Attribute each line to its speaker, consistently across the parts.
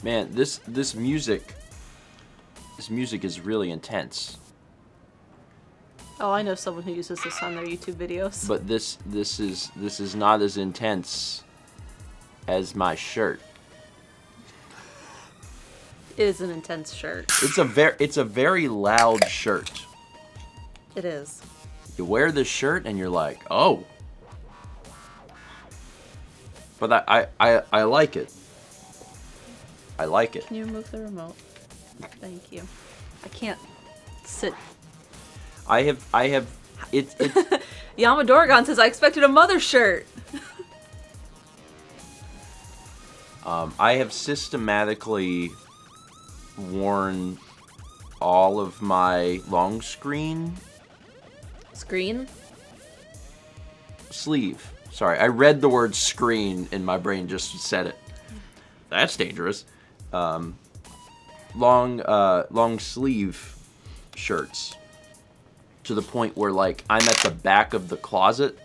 Speaker 1: Man, this music is really intense.
Speaker 2: Oh, I know someone who uses this on their YouTube videos.
Speaker 1: But this is not as intense as my shirt.
Speaker 2: It is an intense shirt.
Speaker 1: It's a very loud shirt.
Speaker 2: It is.
Speaker 1: You wear this shirt and you're like, oh. But I like it. I like it.
Speaker 2: Can you move the remote? Thank you. I can't sit.
Speaker 1: I have it's
Speaker 2: Yamadorgon says I expected a mother shirt.
Speaker 1: I have systematically worn all of my long screen sleeve. Sorry, I read the word screen and my brain just said it. That's dangerous. Long sleeve shirts to the point where like I'm at the back of the closet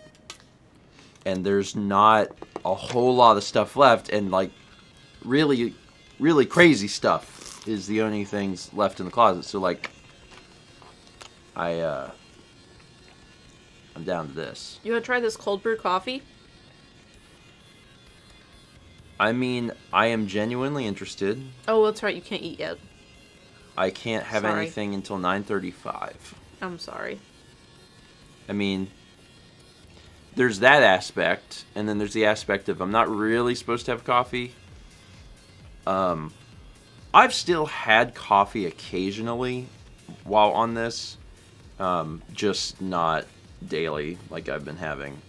Speaker 1: and there's not a whole lot of stuff left, and like really crazy stuff is the only things left in the closet. So like I'm down to this.
Speaker 2: You want to try this cold brew coffee?
Speaker 1: I mean, I am genuinely interested.
Speaker 2: Oh, that's right. You can't eat yet.
Speaker 1: I can't have
Speaker 2: Sorry.
Speaker 1: anything until 9:35.
Speaker 2: I'm sorry.
Speaker 1: I mean, there's that aspect, and then there's the aspect of I'm not really supposed to have coffee. I've still had coffee occasionally while on this, just not daily like I've been having.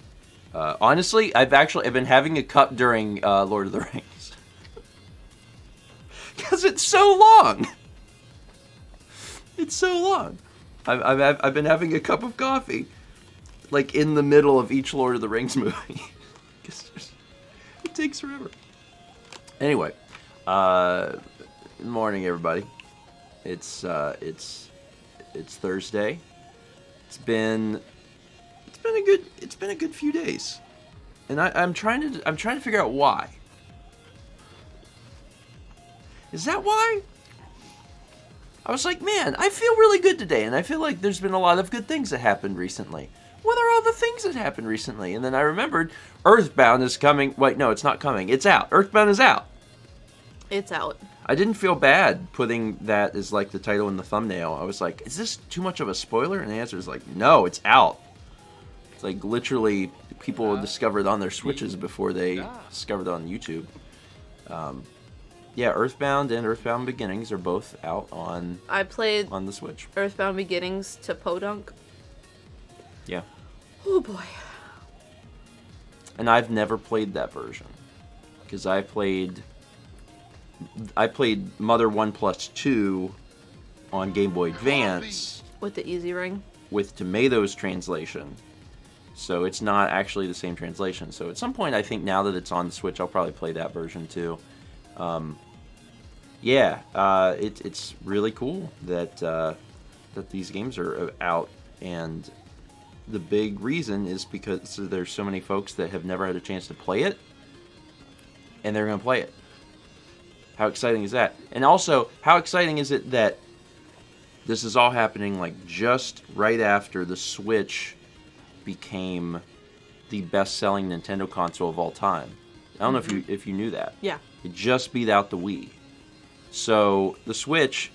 Speaker 1: Honestly, I've been having a cup during Lord of the Rings. Because it's so long. It's so long. I've been having a cup of coffee, like in the middle of each Lord of the Rings movie. It takes forever. Anyway, good morning, everybody. It's Thursday. It's been a good few days, and I'm trying to figure out why. Is that why? I was like, man, I feel really good today, and I feel like there's been a lot of good things that happened recently. What are all the things that happened recently? And then I remembered Earthbound is coming. Wait, no, it's not coming. It's out. Earthbound is out.
Speaker 2: It's out.
Speaker 1: I didn't feel bad putting that as like the title in the thumbnail. I was like, is this too much of a spoiler? And the answer is like, no, it's out. It's like literally people discovered it on their Switches before they discovered it on YouTube. Yeah, Earthbound and Earthbound Beginnings are both out on the Switch.
Speaker 2: Earthbound Beginnings to Podunk.
Speaker 1: Yeah.
Speaker 2: Oh boy.
Speaker 1: And I've never played that version because I played Mother 1+2 on Game Boy Advance
Speaker 2: With the Easy Ring.
Speaker 1: with Tomatoes translation. So it's not actually the same translation. So at some point, I think now that it's on the Switch, I'll probably play that version too. It's really cool that these games are out, and the big reason is because there's so many folks that have never had a chance to play it, and they're going to play it. How exciting is that? And also, how exciting is it that this is all happening like just right after the Switch became the best-selling Nintendo console of all time? I don't know if you knew that.
Speaker 2: Yeah.
Speaker 1: It just beat out the Wii. So the Switch,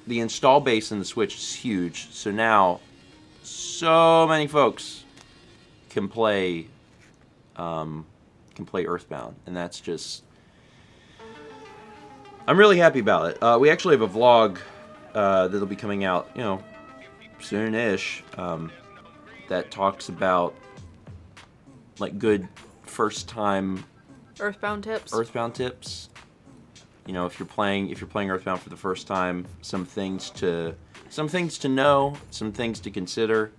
Speaker 1: the install base in the Switch is huge. So now, so many folks can play Earthbound, and that's just. I'm really happy about it. We actually have a vlog that'll be coming out, soon-ish, that talks about like good first-time
Speaker 2: Earthbound tips. If you're playing Earthbound for the first time, some things to know, some things to consider.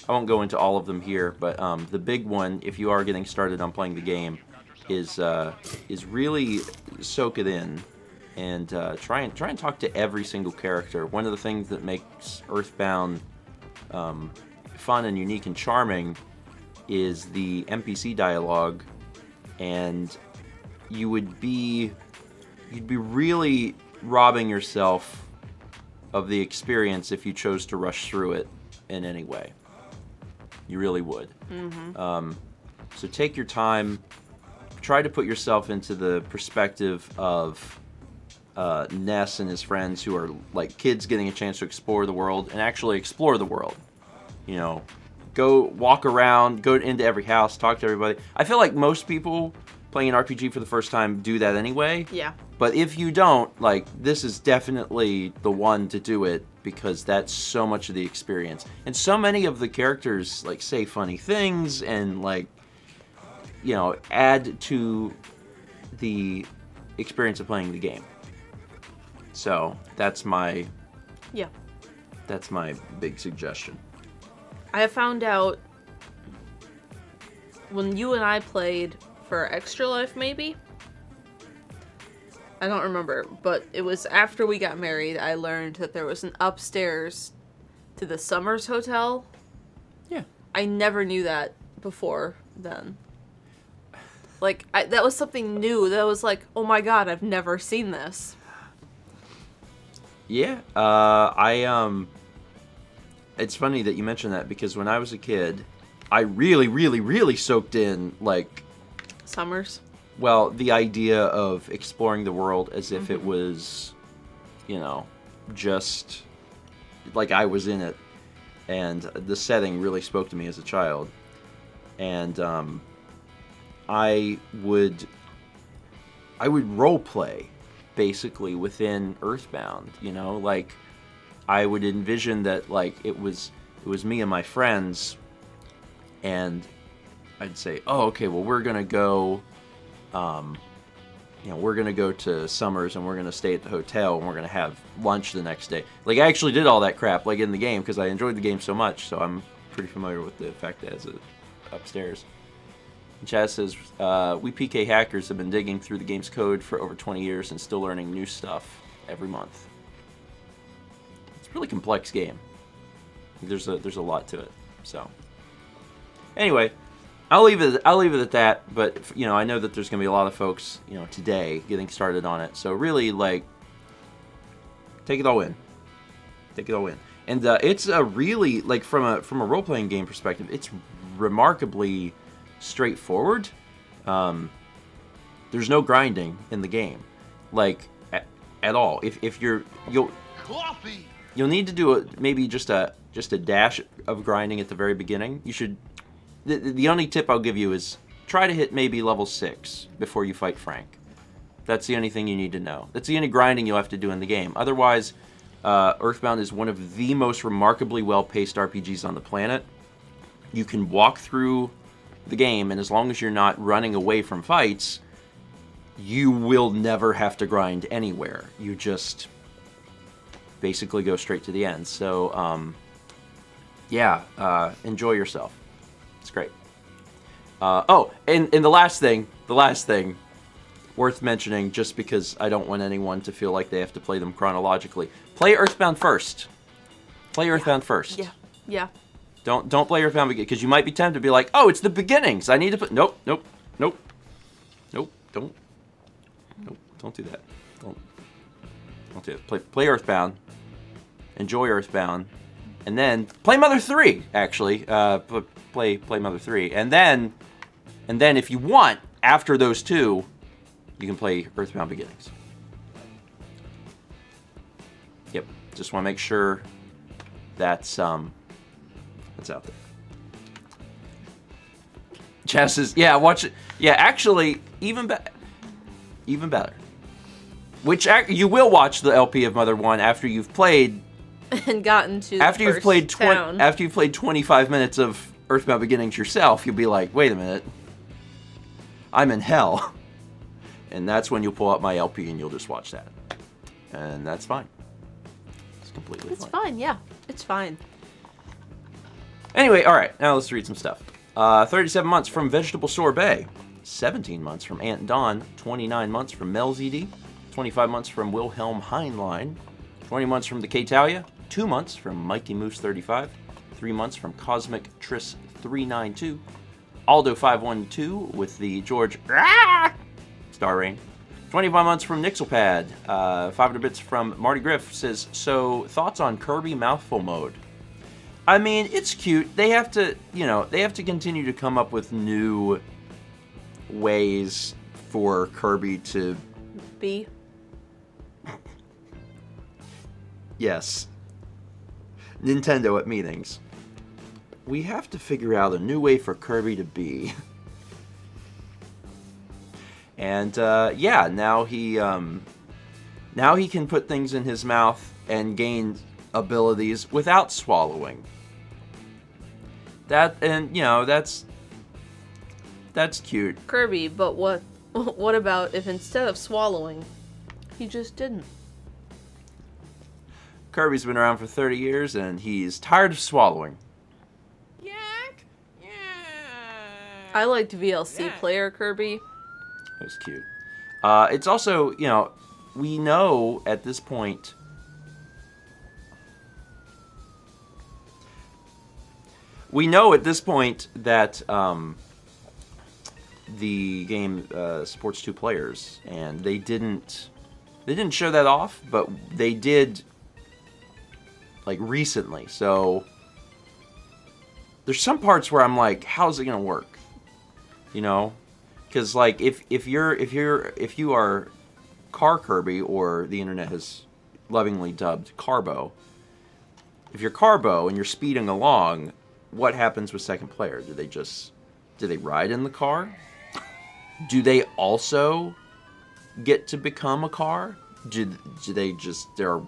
Speaker 2: I won't go into all of them here, but the big one, if you are getting started on playing the game, is really soak it in and try and talk to every single character. One of the things that makes Earthbound fun and unique and charming is the NPC dialogue, and you would be you'd be really robbing yourself of the experience if you chose to rush through it in any way. You really would. So take your time. Try to put yourself into the perspective of Ness and his friends, who are like kids getting a chance to explore the world and actually explore the world. You know, go walk around, go into every house, talk to everybody. I feel like most people playing an RPG for the first time do that anyway.
Speaker 3: Yeah.
Speaker 2: But if you don't, like, this is definitely the one to do it, because that's so much of the experience. And so many of the characters, like, say funny things and, like, you know, add to the experience of playing the game. So that's my big suggestion.
Speaker 3: I have found out when you and I played for Extra Life, maybe? I don't remember, but it was after we got married, I learned that there was an upstairs to the Summers Hotel.
Speaker 2: Yeah.
Speaker 3: I never knew that before then. Like, that was something new. That was like, oh my god, I've never seen this.
Speaker 2: Yeah, it's funny that you mentioned that, because when I was a kid, I really, really, really soaked in, like...
Speaker 3: Summers?
Speaker 2: Well, the idea of exploring the world as if it was, you know, just like I was in it. And the setting really spoke to me as a child. And I would role play basically within Earthbound, you know, like I would envision that like it was me and my friends, and I'd say, oh, okay, well, we're gonna go, we're gonna go to Summers and we're gonna stay at the hotel and we're gonna have lunch the next day. Like, I actually did all that crap like in the game because I enjoyed the game so much, so I'm pretty familiar with the fact that it's upstairs. And Chaz says, we PK hackers have been digging through the game's code for over 20 years and still learning new stuff every month. It's a really complex game. There's a lot to it. So anyway, I'll leave it at that. But you know, I know that there's gonna be a lot of folks, you know, today getting started on it. So really, like, take it all in. Take it all in. And it's a really, like, from a role playing game perspective, it's remarkably straightforward. There's no grinding in the game, like at all. If you'll need to do maybe just a dash of grinding at the very beginning. You should. The only tip I'll give you is try to hit maybe level 6 before you fight Frank. That's the only thing you need to know. That's the only grinding you'll have to do in the game. Otherwise, Earthbound is one of the most remarkably well-paced RPGs on the planet. You can walk through the game, and as long as you're not running away from fights, you will never have to grind anywhere. You just basically go straight to the end. So, enjoy yourself. It's great. And the last thing worth mentioning, just because I don't want anyone to feel like they have to play them chronologically. Play Earthbound first. Play Earthbound first.
Speaker 3: Yeah.
Speaker 2: Don't play Earthbound because you might be tempted to be like, oh, it's the beginnings. I need to put. Nope. Don't do that. Don't do it. Play Earthbound. Enjoy Earthbound, and then play Mother 3. Actually, play Mother 3, and then if you want, after those two, you can play Earthbound Beginnings. Yep. Just want to make sure that's out there. Chess says, yeah, watch it. Yeah, actually, even better. Which you will watch the LP of Mother 1 after you've played
Speaker 3: and gotten to
Speaker 2: after you've played
Speaker 3: town.
Speaker 2: After you've played 25 minutes of Earthbound Beginnings yourself, you'll be like, wait a minute, I'm in hell. And that's when you'll pull up my LP and you'll just watch that. And that's fine. It's completely fine.
Speaker 3: It's fine, yeah. It's fine.
Speaker 2: Anyway, alright, now let's read some stuff. 37 months from Vegetable Sorbet. 17 months from Aunt Dawn. 29 months from Mel's ED. 25 months from Wilhelm Heinlein. 20 months from the K-Talia. 2 months from Mikey Moose 35. 3 months from Cosmic Triss 392. Aldo 512 with the George Star Rain. 25 months from Nixelpad. 500 bits from Marty Griff says, so thoughts on Kirby Mouthful Mode? I mean, it's cute. They have to, they have to continue to come up with new ways for Kirby to
Speaker 3: be.
Speaker 2: Yes. Nintendo at meetings. We have to figure out a new way for Kirby to be. And yeah, now he can put things in his mouth and gain abilities without swallowing. That's cute.
Speaker 3: Kirby, but what about if instead of swallowing, he just didn't?
Speaker 2: Kirby's been around for 30 years and he's tired of swallowing.
Speaker 1: Yak! Yeah.
Speaker 3: I liked VLC player Kirby.
Speaker 2: That was cute. It's also, we know at this point. We know at this point that the game supports 2 players, and they didn't show that off, but they did like recently. So there's some parts where I'm like, how's it gonna work? Because like if you are Car Kirby, or the internet has lovingly dubbed Carbo, if you're Carbo and you're speeding along, what happens with second player? Do they ride in the car? Do they also get to become a car? Do they just they're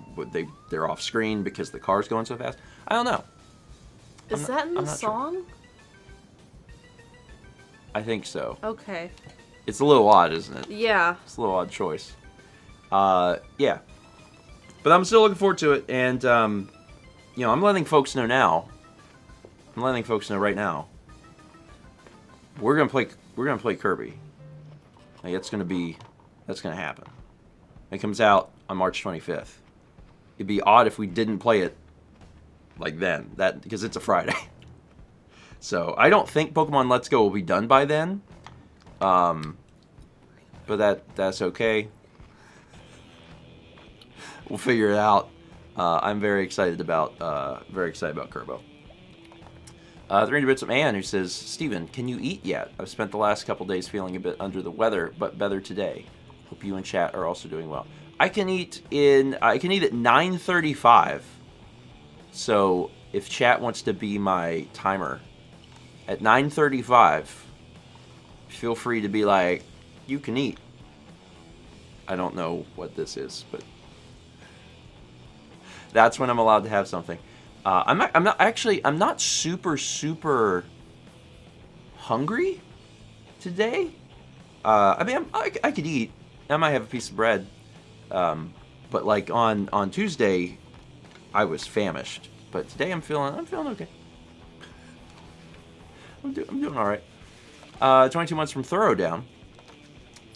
Speaker 2: off screen because the car's going so fast? I don't know.
Speaker 3: Is that in the song?
Speaker 2: Sure. I think so.
Speaker 3: Okay.
Speaker 2: It's a little odd, isn't it?
Speaker 3: Yeah.
Speaker 2: It's a little odd choice. Yeah. But I'm still looking forward to it, and I'm letting folks know now. I'm letting folks know right now. We're gonna play Kirby. Like that's gonna happen. It comes out on March 25th. It'd be odd if we didn't play it like then, because it's a Friday. So I don't think Pokemon Let's Go will be done by then. But that's okay. We'll figure it out. I'm very excited about Kerbo. 300 bits of Ann, who says, Steven, can you eat yet? I've spent the last couple days feeling a bit under the weather, but better today. Hope you and chat are also doing well. I can eat at 9:35. So if chat wants to be my timer at 9:35, feel free to be like, you can eat. I don't know what this is, but that's when I'm allowed to have something. I'm not super hungry today. I could eat. I might have a piece of bread. But like on Tuesday, I was famished. But today I'm feeling okay. I'm doing all right. 22 months from Thoroughdown.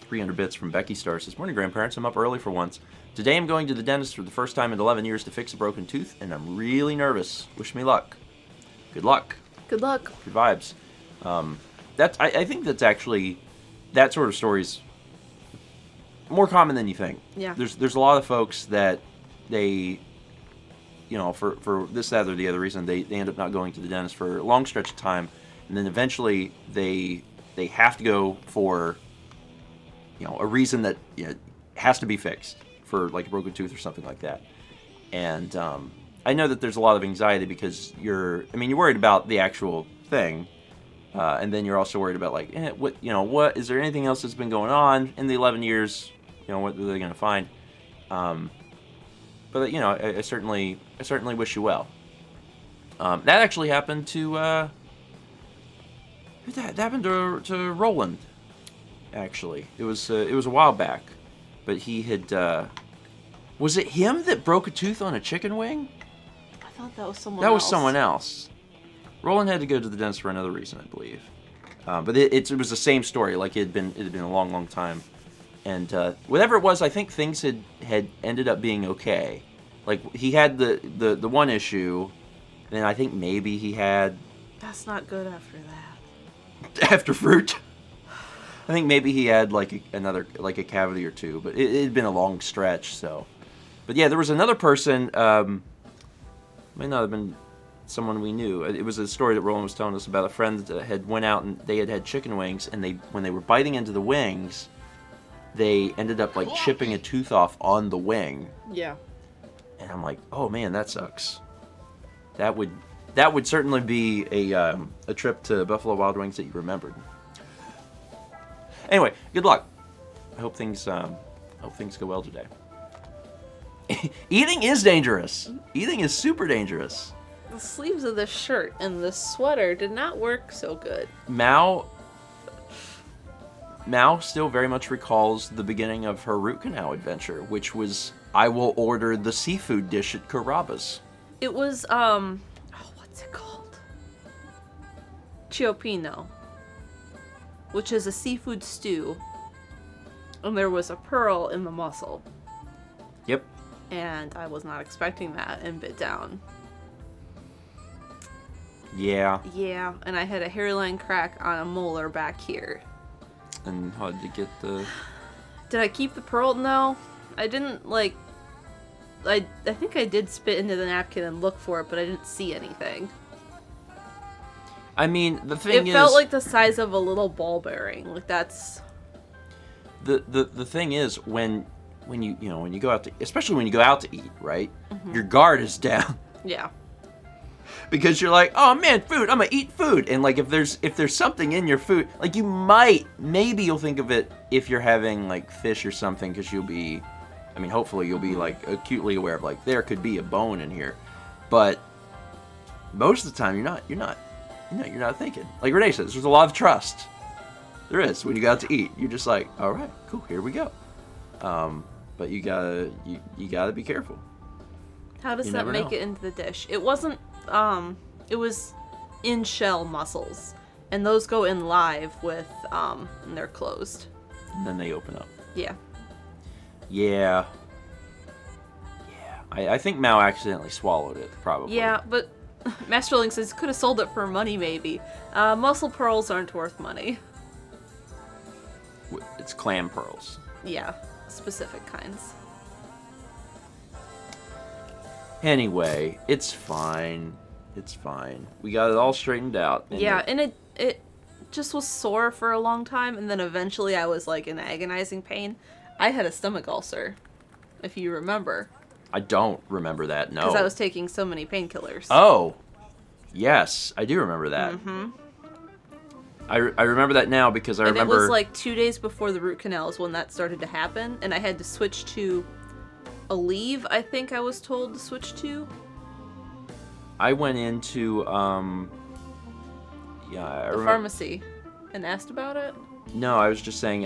Speaker 2: 300 bits from Becky Star says, morning, grandparents. I'm up early for once. Today I'm going to the dentist for the first time in 11 years to fix a broken tooth, and I'm really nervous. Wish me luck. Good luck.
Speaker 3: Good luck.
Speaker 2: Good vibes. I think that's actually, that sort of story's more common than you think.
Speaker 3: Yeah.
Speaker 2: There's a lot of folks that they, for this, that, or the other reason, they end up not going to the dentist for a long stretch of time, and then eventually they have to go for, a reason that has to be fixed, for like a broken tooth or something like that. And I know that there's a lot of anxiety because you're worried about the actual thing, and then you're also worried about like, what is there anything else that's been going on in the 11 years? What are they going to find? But I certainly wish you well. That actually happened to that happened to Roland. Actually, it was a while back, but he had. Was it him that broke a tooth on a chicken wing?
Speaker 3: I thought that was someone else.
Speaker 2: That was someone else. Roland had to go to the dentist for another reason, I believe. But it was the same story. Like it had been a long time, and whatever it was, I think things had ended up being okay. Like he had the one issue, and then I think maybe he had.
Speaker 3: That's not good after that.
Speaker 2: After fruit. I think maybe he had like a cavity or two, but it had been a long stretch. So, but yeah, there was another person. May not have been someone we knew. It was a story that Roland was telling us about a friend that had went out and they had chicken wings, and when they were biting into the wings, they ended up like chipping a tooth off on the wing.
Speaker 3: Yeah.
Speaker 2: And I'm like, oh man, that sucks. That would certainly be a trip to Buffalo Wild Wings that you remembered. Anyway, good luck. I hope things go well today. Eating is dangerous. Eating is super dangerous.
Speaker 3: The sleeves of this shirt and this sweater did not work so good.
Speaker 2: Mao still very much recalls the beginning of her root canal adventure, which was, I will order the seafood dish at Carrabba's.
Speaker 3: It was, what's it called? Cioppino, which is a seafood stew, and there was a pearl in the mussel.
Speaker 2: Yep.
Speaker 3: And I was not expecting that and bit down.
Speaker 2: Yeah.
Speaker 3: Yeah, and I had a hairline crack on a molar back here.
Speaker 2: And how did you get the...
Speaker 3: Did I keep the pearl? No. I didn't, like... I think I did spit into the napkin and look for it, but I didn't see anything.
Speaker 2: I mean, the thing is...
Speaker 3: It felt like the size of a little ball bearing. Like, that's...
Speaker 2: The thing is, when you go out to... Especially when you go out to eat, right? Mm-hmm. Your guard is down.
Speaker 3: Yeah.
Speaker 2: Because you're like, oh man, food, I'm gonna eat food. And like if there's something in your food, like maybe you'll think of it if you're having like fish or something, because hopefully you'll be like acutely aware of like there could be a bone in here. But most of the time you're not thinking. Like Renee says, there's a lot of trust. There is when you go out to eat. You're just like, all right, cool, here we go. But you gotta be careful.
Speaker 3: How does that make it into the dish? It wasn't, it was in shell mussels. And those go in live with, and they're closed.
Speaker 2: And then they open up.
Speaker 3: Yeah.
Speaker 2: Yeah. I think Mao accidentally swallowed it, probably.
Speaker 3: Yeah, but Master Link says could have sold it for money, maybe. Mussel pearls aren't worth money.
Speaker 2: It's clam pearls.
Speaker 3: Yeah, specific kinds.
Speaker 2: Anyway, it's fine. It's fine. We got it all straightened out.
Speaker 3: Yeah, and it just was sore for a long time, and then eventually I was like in agonizing pain. I had a stomach ulcer, if you remember.
Speaker 2: I don't remember that, no.
Speaker 3: Because I was taking so many painkillers.
Speaker 2: Oh, yes, I do remember that. Mm-hmm. I remember that now because I remember...
Speaker 3: And it was like 2 days before the root canal is when that started to happen, and I had to switch to Aleve, I think I was told to switch to.
Speaker 2: I went into, the
Speaker 3: pharmacy and asked about it?
Speaker 2: No, I was just saying,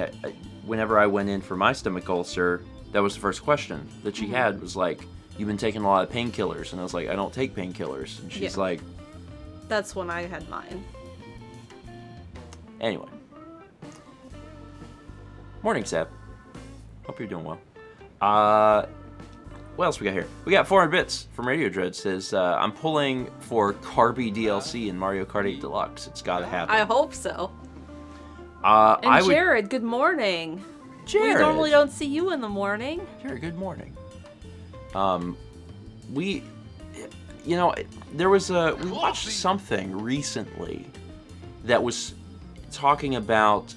Speaker 2: whenever I went in for my stomach ulcer, that was the first question that she had, was like, you've been taking a lot of painkillers. And I was like, I don't take painkillers. And she's like...
Speaker 3: That's when I had mine.
Speaker 2: Anyway. Morning, Seb. Hope you're doing well. What else we got here? We got 400 bits from Radio Dread. Says, I'm pulling for Carby DLC in Mario Kart 8 Deluxe. It's gotta happen.
Speaker 3: I hope so.
Speaker 2: And
Speaker 3: Jared, good morning.
Speaker 2: Jared.
Speaker 3: We normally don't see you in the morning.
Speaker 2: Jared, good morning. We watched something recently that was talking about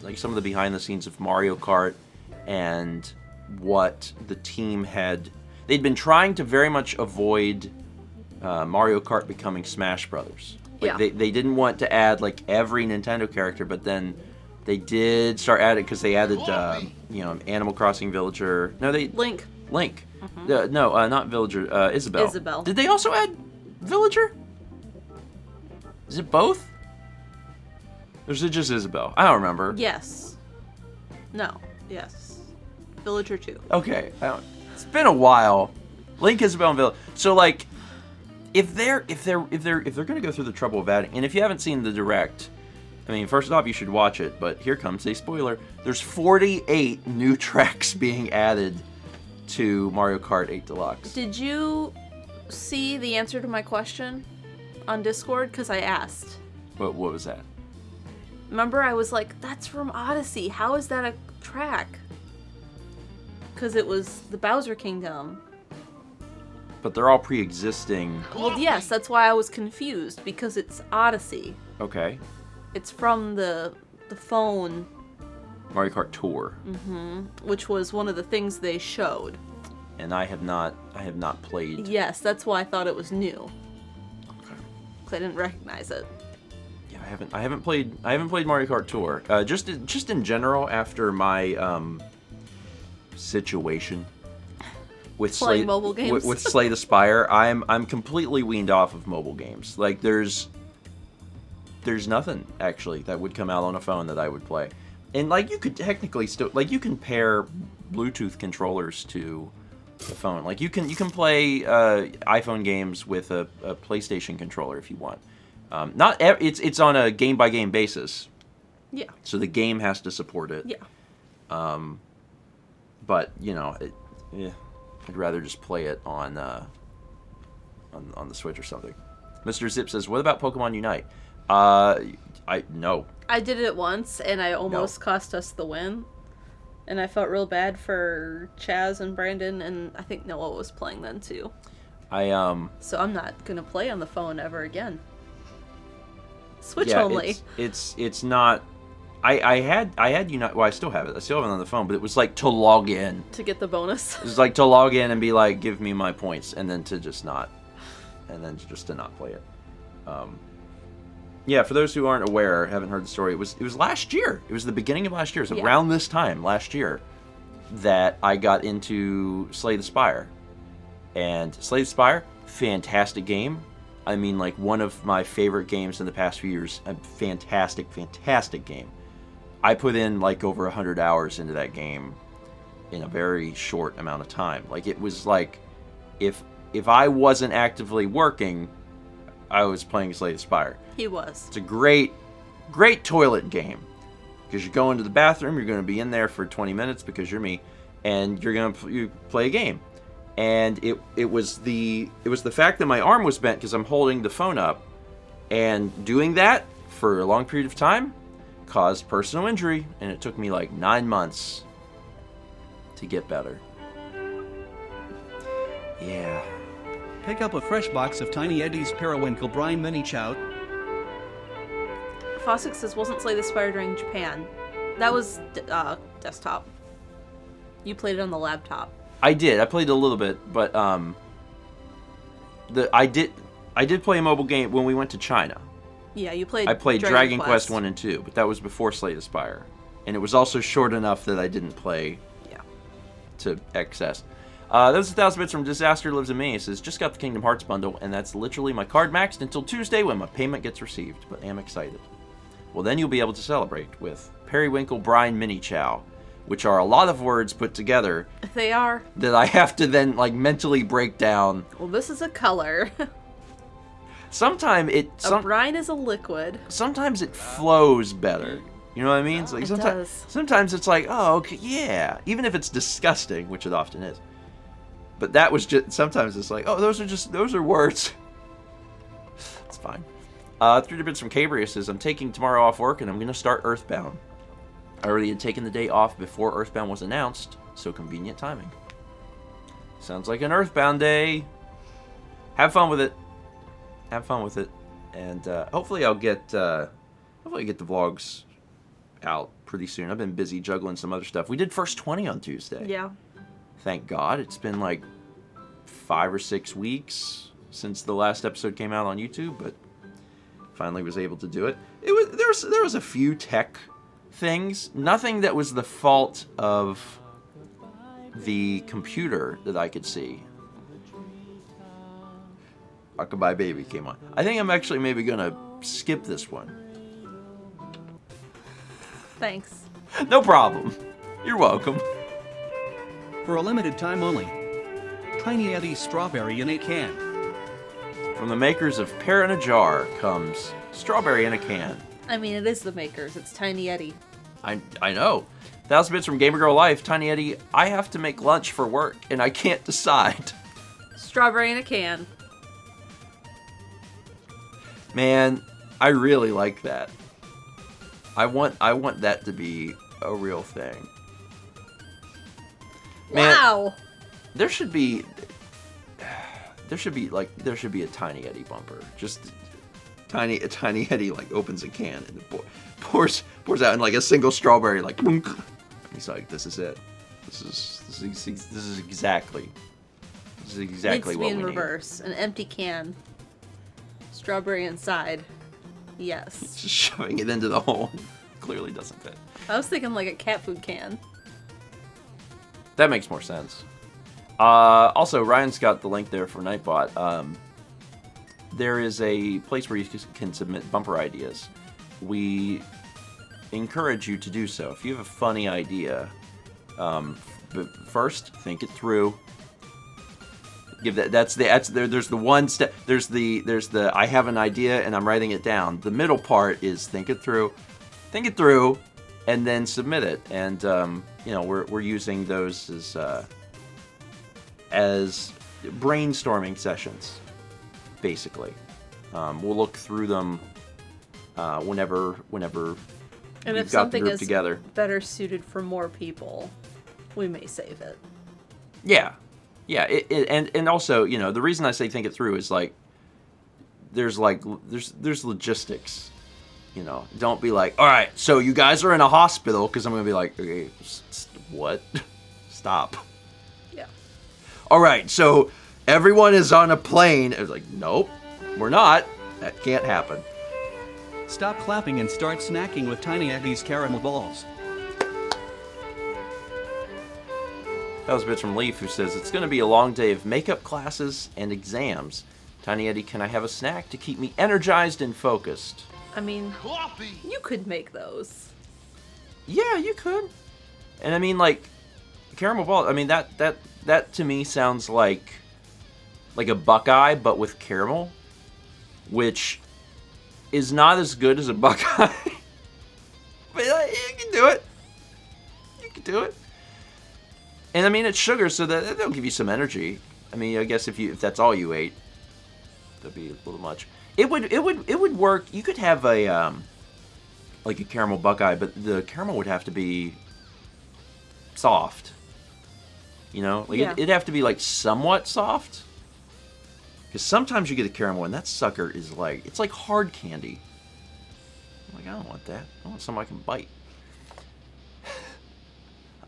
Speaker 2: like some of the behind the scenes of Mario Kart and what the team they'd been trying to very much avoid Mario Kart becoming Smash Brothers. Like,
Speaker 3: yeah.
Speaker 2: They didn't want to add like every Nintendo character, but then they did start adding, because they added Animal Crossing Villager. No,
Speaker 3: Link.
Speaker 2: Mm-hmm. Not Villager. Isabelle. Did they also add Villager? Is it both? Or is it just Isabelle? I don't remember.
Speaker 3: Yes. No. Yes. Villager 2.
Speaker 2: Okay. It's been a while. Link, Isabelle, and Villager. So like, if they're gonna go through the trouble of adding, and if you haven't seen the direct, I mean, first off, you should watch it. But here comes a spoiler. There's 48 new tracks being added to Mario Kart 8 Deluxe.
Speaker 3: Did you see the answer to my question on Discord? Because I asked.
Speaker 2: What was that?
Speaker 3: Remember, I was like, that's from Odyssey. How is that a track? Because it was the Bowser Kingdom.
Speaker 2: But they're all pre-existing.
Speaker 3: Well, yes, that's why I was confused, because it's Odyssey.
Speaker 2: Okay.
Speaker 3: It's from the phone.
Speaker 2: Mario Kart Tour.
Speaker 3: Which was one of the things they showed.
Speaker 2: And I have not played.
Speaker 3: Yes, that's why I thought it was new.
Speaker 2: Okay.
Speaker 3: Because I didn't recognize it.
Speaker 2: Yeah, I haven't played Mario Kart Tour. Just in general, after my situation with
Speaker 3: playing mobile games
Speaker 2: with Slay the Spire, I'm completely weaned off of mobile games. Like there's nothing actually that would come out on a phone that I would play. And like you could technically still you can pair Bluetooth controllers to the phone. Like you can play iPhone games with a PlayStation controller if you want. It's on a game by game basis.
Speaker 3: Yeah.
Speaker 2: So the game has to support it.
Speaker 3: Yeah.
Speaker 2: But I'd rather just play it on the Switch or something. Mr. Zip says, "What about Pokemon Unite?" No.
Speaker 3: I did it once, and I almost cost us the win. And I felt real bad for Chaz and Brandon, and I think Noah was playing then too. So I'm not gonna play on the phone ever again. Switch only.
Speaker 2: It's not. I had Unite. Well, I still have it. I still have it on the phone, but it was like to log in
Speaker 3: To get the bonus.
Speaker 2: It was like to log in and be like, give me my points, and then to just not play it. Yeah, for those who aren't aware, haven't heard the story, it was last year. It was the beginning of last year. It was around this time last year that I got into Slay the Spire. And Slay the Spire, fantastic game. I mean, like one of my favorite games in the past few years. A fantastic game. I put in like over 100 hours into that game in a very short amount of time. Like it was like if I wasn't actively working, I was playing Slay the Spire.
Speaker 3: He was.
Speaker 2: It's a great toilet game. Because you go into the bathroom, you're going to be in there for 20 minutes because you're me, and you're going to play a game. And it was the fact that my arm was bent because I'm holding the phone up, and doing that for a long period of time caused personal injury, and it took me like 9 months to get better. Yeah.
Speaker 4: Pick up a fresh box of Tiny Eddie's Periwinkle Brine Mini Chow.
Speaker 3: Fossil says, wasn't Slay the Spire during Japan. That was desktop. You played it on the laptop.
Speaker 2: I did. I played a little bit, but I did play a mobile game when we went to China.
Speaker 3: Yeah, you played.
Speaker 2: I played Dragon Quest 1 and 2, but that was before Slay the Spire, and it was also short enough that I didn't play. To excess. That was 1,000 bits from Disaster Lives in Me. It says, just got the Kingdom Hearts bundle, and that's literally my card maxed until Tuesday when my payment gets received, but am excited. Well, then you'll be able to celebrate with Periwinkle Brine Mini Chow, which are a lot of words put together.
Speaker 3: They are.
Speaker 2: That I have to then, like, mentally break down.
Speaker 3: Well, this is a color.
Speaker 2: Sometimes
Speaker 3: a brine is a liquid.
Speaker 2: Sometimes it flows better. You know what I mean? It's like sometimes it's like, oh, okay, yeah. Even if it's disgusting, which it often is. But that was just, sometimes it's like, oh, those are words. It's fine. 3 bits from Cabrius says, I'm taking tomorrow off work and I'm going to start Earthbound. I already had taken the day off before Earthbound was announced, so convenient timing. Sounds like an Earthbound day. Have fun with it. And hopefully I'll get the vlogs out pretty soon. I've been busy juggling some other stuff. We did First 20 on Tuesday.
Speaker 3: Yeah.
Speaker 2: Thank God. It's been like 5 or 6 weeks since the last episode came out on YouTube, but finally was able to do it. There was a few tech things. Nothing that was the fault of the computer that I could see. Rockabye Baby came on. I think I'm actually maybe gonna skip this one.
Speaker 3: Thanks.
Speaker 2: No problem. You're welcome.
Speaker 4: For a limited time only, Tiny Eddie's Strawberry in a Can.
Speaker 2: From the makers of Pear in a Jar comes Strawberry in a Can.
Speaker 3: I mean, it is the makers. It's Tiny Eddie.
Speaker 2: I know. 1,000 bits from Gamer Girl Life. Tiny Eddie, I have to make lunch for work, and I can't decide.
Speaker 3: Strawberry in a can.
Speaker 2: Man, I really like that. I want that to be a real thing. Man,
Speaker 3: wow.
Speaker 2: There should be a Tiny Eddie bumper. Just a Tiny Eddie like opens a can and pours out in like a single strawberry like boom. He's like, this is it. This is exactly what we need.
Speaker 3: Needs to be in reverse. An empty can. Strawberry inside. Yes.
Speaker 2: Just shoving it into the hole. Clearly doesn't fit.
Speaker 3: I was thinking like a cat food can.
Speaker 2: That makes more sense. Also, Ryan's got the link there for Nightbot. There is a place where you can submit bumper ideas. We encourage you to do so. If you have a funny idea, but first think it through. There's the one step. There's the I have an idea and I'm writing it down. The middle part is think it through, and then submit it. And we're using those as brainstorming sessions, basically. We'll look through them whenever
Speaker 3: and
Speaker 2: we've
Speaker 3: if
Speaker 2: got the
Speaker 3: something
Speaker 2: group
Speaker 3: is
Speaker 2: together.
Speaker 3: Better suited for more people, we may save it.
Speaker 2: Yeah. And also, the reason I say think it through is like there's logistics. Don't be like, all right, so you guys are in a hospital, because I'm gonna be like, okay, what? Stop.
Speaker 3: Yeah.
Speaker 2: All right, so everyone is on a plane. It's like, nope, we're not. That can't happen.
Speaker 4: Stop clapping and start snacking with Tiny Eddie's caramel balls.
Speaker 2: That was a bit from Leaf, who says, it's going to be a long day of makeup classes and exams. Tiny Eddie, can I have a snack to keep me energized and focused?
Speaker 3: I mean, you could make those.
Speaker 2: Yeah, you could. And I mean, like, caramel ball, I mean, that to me sounds like a Buckeye, but with caramel, which is not as good as a Buckeye. But you can do it. You can do it. And I mean, it's sugar, so that'll give you some energy. I mean, I guess if that's all you ate, that'd be a little much. It would work. You could have a like a caramel Buckeye, but the caramel would have to be soft.
Speaker 3: Yeah.
Speaker 2: It'd have to be like somewhat soft. Because sometimes you get a caramel and that sucker is like, it's like hard candy. I'm like, I don't want that. I want something I can bite.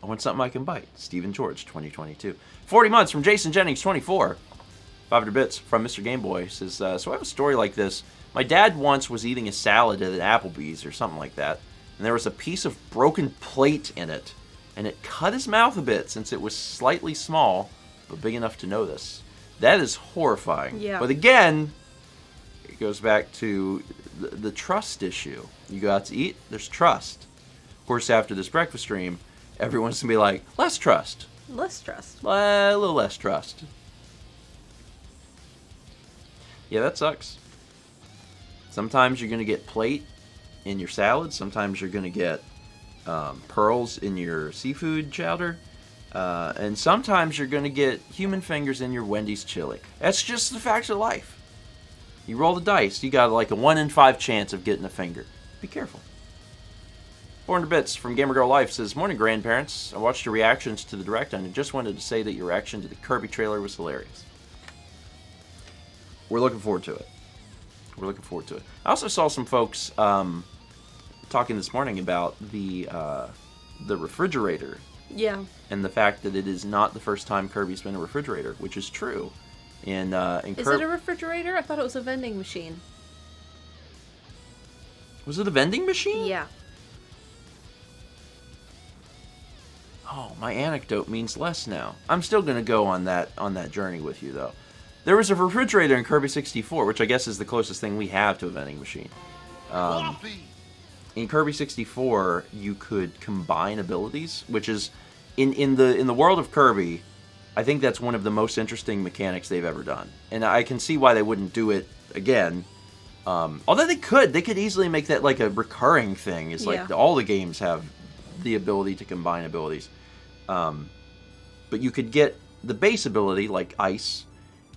Speaker 2: I want something I can bite. Stephen George, 2022. 40 months from Jason Jennings, 24. 500 bits from Mr. Game Boy. Says, so I have a story like this. My dad once was eating a salad at an Applebee's or something like that, and there was a piece of broken plate in it, and it cut his mouth a bit since it was slightly small, but big enough to notice. That is horrifying.
Speaker 3: Yeah.
Speaker 2: But again, it goes back to the trust issue. You go out to eat, there's trust. Of course, after this breakfast stream, everyone's going to be like, less trust.
Speaker 3: Less trust.
Speaker 2: A little less trust. Yeah, that sucks. Sometimes you're going to get plate in your salad. Sometimes you're going to get pearls in your seafood chowder. And sometimes you're going to get human fingers in your Wendy's chili. That's just the fact of life. You roll the dice. You got like a 1 in 5 chance of getting a finger. Be careful. 400 bits from Gamer Girl Life says, morning, grandparents. I watched your reactions to the Direct, and I just wanted to say that your reaction to the Kirby trailer was hilarious. We're looking forward to it. I also saw some folks talking this morning about the refrigerator.
Speaker 3: Yeah.
Speaker 2: And the fact that it is not the first time Kirby's been a refrigerator, which is true. Is
Speaker 3: it a refrigerator? I thought it was a vending machine.
Speaker 2: Was it a vending machine?
Speaker 3: Yeah.
Speaker 2: Oh, my anecdote means less now. I'm still going to go on that journey with you, though. There was a refrigerator in Kirby 64, which I guess is the closest thing we have to a vending machine. In Kirby 64, you could combine abilities, which is in the world of Kirby, I think that's one of the most interesting mechanics they've ever done. And I can see why they wouldn't do it again. Although they could easily make that like a recurring thing. It's like all the games have the ability to combine abilities. But you could get the base ability like ice,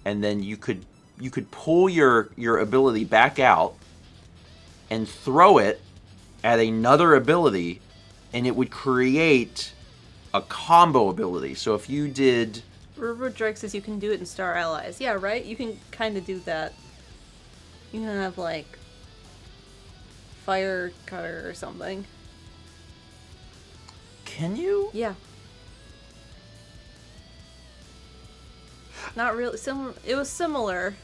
Speaker 2: and then you could pull your ability back out and throw it add another ability, and it would create a combo ability. So if you did...
Speaker 3: River Drake says you can do it in Star Allies. Yeah, right? You can kind of do that. You can have, like, Fire Cutter or something.
Speaker 2: Can you?
Speaker 3: Yeah. Not really. It was similar.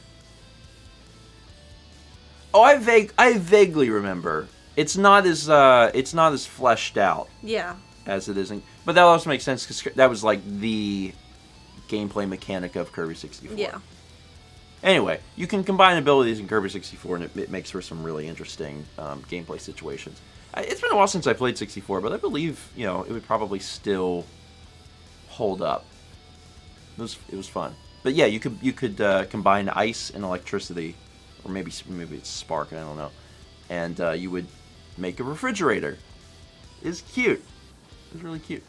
Speaker 2: Oh, I vaguely remember. It's not as fleshed out.
Speaker 3: Yeah.
Speaker 2: As it isn't, but that also makes sense because that was like the gameplay mechanic of Kirby 64.
Speaker 3: Yeah.
Speaker 2: Anyway, you can combine abilities in Kirby 64, and it makes for some really interesting gameplay situations. It's been a while since I played 64, but I believe it would probably still hold up. It was fun. But yeah, you could combine ice and electricity, or maybe it's spark, I don't know, and you would make a refrigerator. It's cute. It's really cute.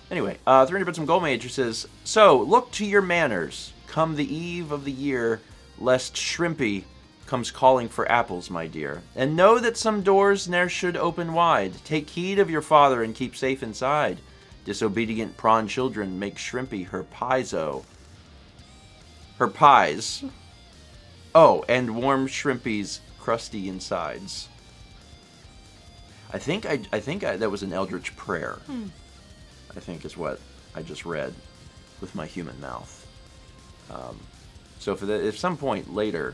Speaker 2: Anyway, 300 Bits from Gold Major says, so look to your manners. Come the eve of the year, lest Shrimpy comes calling for apples, my dear. And know that some doors ne'er should open wide. Take heed of your father and keep safe inside. Disobedient prawn children make Shrimpy her her pies. Oh, and warm Shrimpy's crusty insides. I think that was an Eldritch prayer. I think is what I just read with my human mouth. So if some point later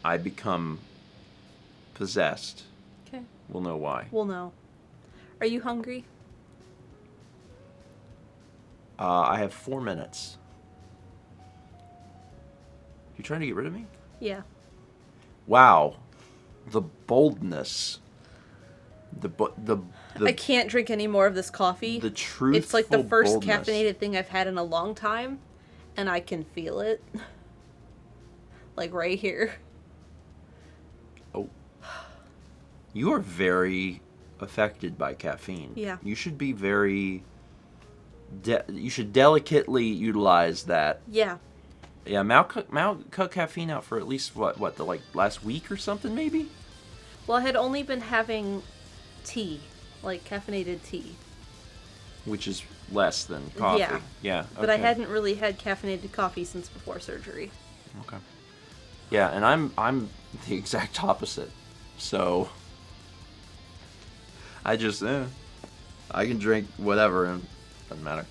Speaker 2: I become possessed,
Speaker 3: okay,
Speaker 2: we'll know why.
Speaker 3: We'll know. Are you hungry?
Speaker 2: I have 4 minutes. You trying to get rid of me?
Speaker 3: Yeah.
Speaker 2: Wow. The boldness.
Speaker 3: I can't drink any more of this coffee.
Speaker 2: The truthful
Speaker 3: It's like the first
Speaker 2: boldness.
Speaker 3: caffeinated thing I've had in a long time, and I can feel it. Like right here.
Speaker 2: Oh. You are very affected by caffeine.
Speaker 3: Yeah.
Speaker 2: You should be very... you should delicately utilize that.
Speaker 3: Yeah.
Speaker 2: Yeah, Mal cut caffeine out for at least, the last week or something, maybe?
Speaker 3: Well, I had only been having tea, like caffeinated tea.
Speaker 2: Which is less than coffee.
Speaker 3: Yeah.
Speaker 2: Yeah. Okay.
Speaker 3: But I hadn't really had caffeinated coffee since before surgery.
Speaker 2: Okay. Yeah, and I'm the exact opposite. So I just I can drink whatever and doesn't matter.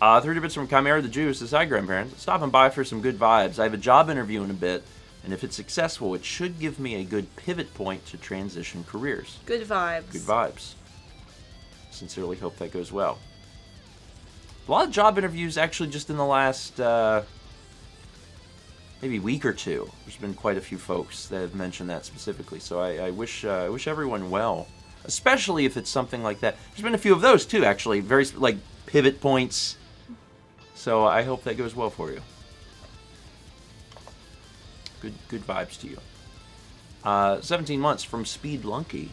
Speaker 2: 30 Bits from Chimera the Jew says, hi, grandparents. Stopping by for some good vibes. I have a job interview in a bit, and if it's successful, it should give me a good pivot point to transition careers.
Speaker 3: Good vibes.
Speaker 2: Good vibes. Sincerely hope that goes well. A lot of job interviews actually just in the last maybe week or two. There's been quite a few folks that have mentioned that specifically, so I wish everyone well, especially if it's something like that. There's been a few of those too, actually, very like pivot points. So I hope that goes well for you. Good vibes to you. 17 months from Speed Lunky.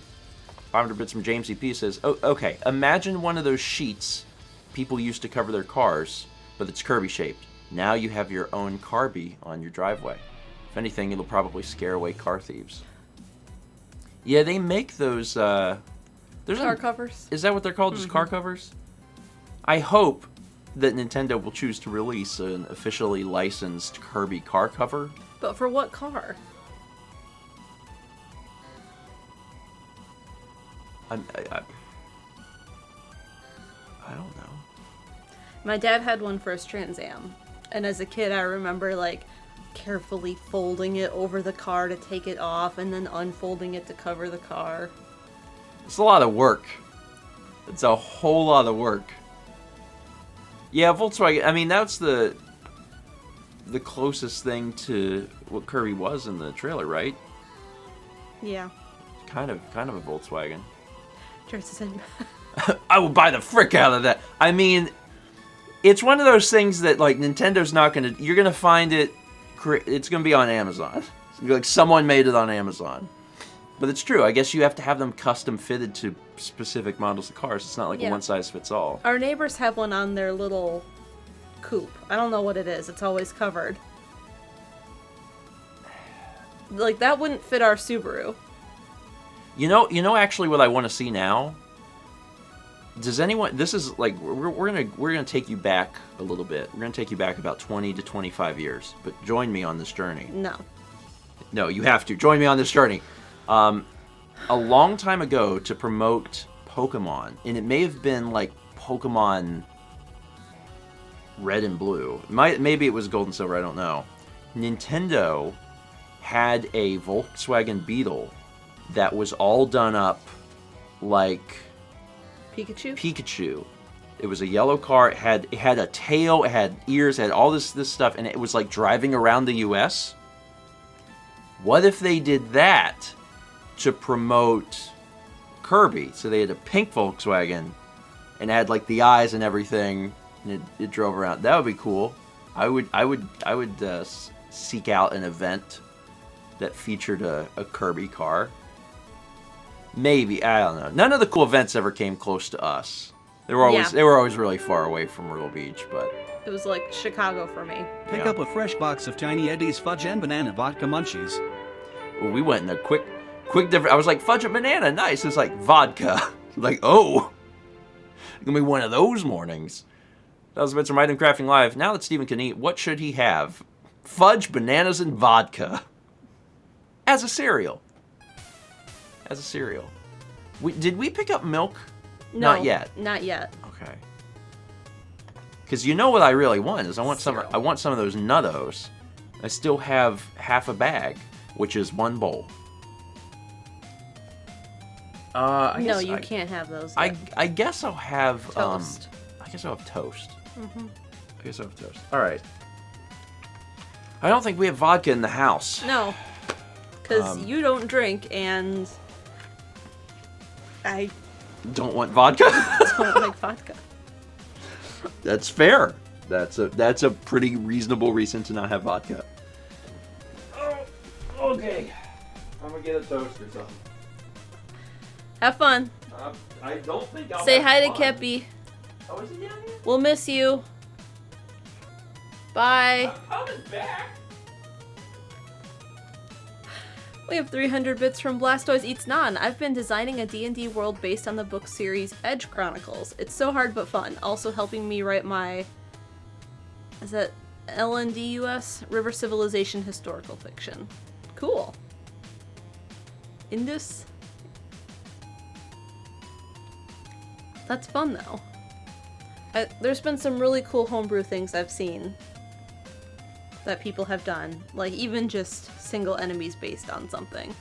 Speaker 2: 500 Bits from James EP says, oh, okay, imagine one of those sheets people used to cover their cars, but it's Kirby shaped. Now you have your own Carby on your driveway. If anything, it'll probably scare away car thieves. Yeah, they make those
Speaker 3: car covers.
Speaker 2: Is that what they're called? Just car covers? I hope that Nintendo will choose to release an officially licensed Kirby car cover.
Speaker 3: But for what car?
Speaker 2: I don't know.
Speaker 3: My dad had one for his Trans Am, and as a kid I remember like carefully folding it over the car to take it off and then unfolding it to cover the car.
Speaker 2: It's a lot of work. It's a whole lot of work. Yeah, Volkswagen, I mean, that's the closest thing to what Kirby was in the trailer, right?
Speaker 3: Yeah.
Speaker 2: Kind of a Volkswagen.
Speaker 3: Tracy said,
Speaker 2: I will buy the frick out of that. I mean, it's one of those things that, like, Nintendo's not going to... You're going to find it... It's going to be on Amazon. It's gonna be like someone made it on Amazon. But it's true. I guess you have to have them custom fitted to specific models of cars. It's not like a one-size-fits-all.
Speaker 3: Our neighbors have one on their little coupe. I don't know what it is. It's always covered. like, that wouldn't fit our Subaru.
Speaker 2: You know, actually, what I want to see now. Does anyone? This is like we're gonna take you back a little bit. We're gonna take you back about 20 to 25 years. But join me on this journey. No, you have to join me on this journey. A long time ago, to promote Pokemon, and it may have been like Pokemon Red and Blue. Maybe it was Gold and Silver. I don't know. Nintendo had a Volkswagen Beetle that was all done up like Pikachu. It was a yellow car. It had a tail. It had ears. It had all this stuff, and it was like driving around the U.S. What if they did that to promote Kirby? So they had a pink Volkswagen, and had like the eyes and everything, and it drove around. That would be cool. I would seek out an event that featured a Kirby car. Maybe, I don't know. None of the cool events ever came close to us. They were always really far away from Myrtle Beach, but
Speaker 3: it was like Chicago for me.
Speaker 4: Pick up a fresh box of Tiny Eddie's Fudge and Banana Vodka Munchies.
Speaker 2: Well, we went in a quick different. I was like, fudge and banana, nice. It's like vodka. Like, oh, it's gonna be one of those mornings. That was Vince from Item Crafting Live. Now that Stephen can eat, what should he have? Fudge, bananas, and vodka as a cereal. Did we pick up milk?
Speaker 3: No,
Speaker 2: not yet.
Speaker 3: Not yet.
Speaker 2: Okay. Because you know what I really want is I want some of those Nuttos. I still have half a bag, which is one bowl.
Speaker 3: You can't have those yet.
Speaker 2: I guess I'll have
Speaker 3: toast.
Speaker 2: I guess I'll have toast.
Speaker 3: Mm-hmm.
Speaker 2: I guess I'll have toast. All right. I don't think we have vodka in the house.
Speaker 3: No, because you don't drink, and I
Speaker 2: don't want vodka.
Speaker 3: Don't like vodka.
Speaker 2: That's fair. That's a pretty reasonable reason to not have vodka. Oh, okay. I'm gonna get a toast or something.
Speaker 3: Have fun.
Speaker 2: I don't think I'll
Speaker 3: say hi
Speaker 2: fun.
Speaker 3: to Kepi.
Speaker 2: Oh, is he down here?
Speaker 3: We'll miss you. Bye.
Speaker 2: I'm coming back.
Speaker 3: We have 300 bits from Blastoise Eats None. I've been designing a D&D world based on the book series Edge Chronicles. It's so hard but fun. Also helping me write my... Is that LNDUS? River Civilization Historical Fiction. Cool. Indus? That's fun though. There's been some really cool homebrew things I've seen that people have done, like even just single enemies based on something.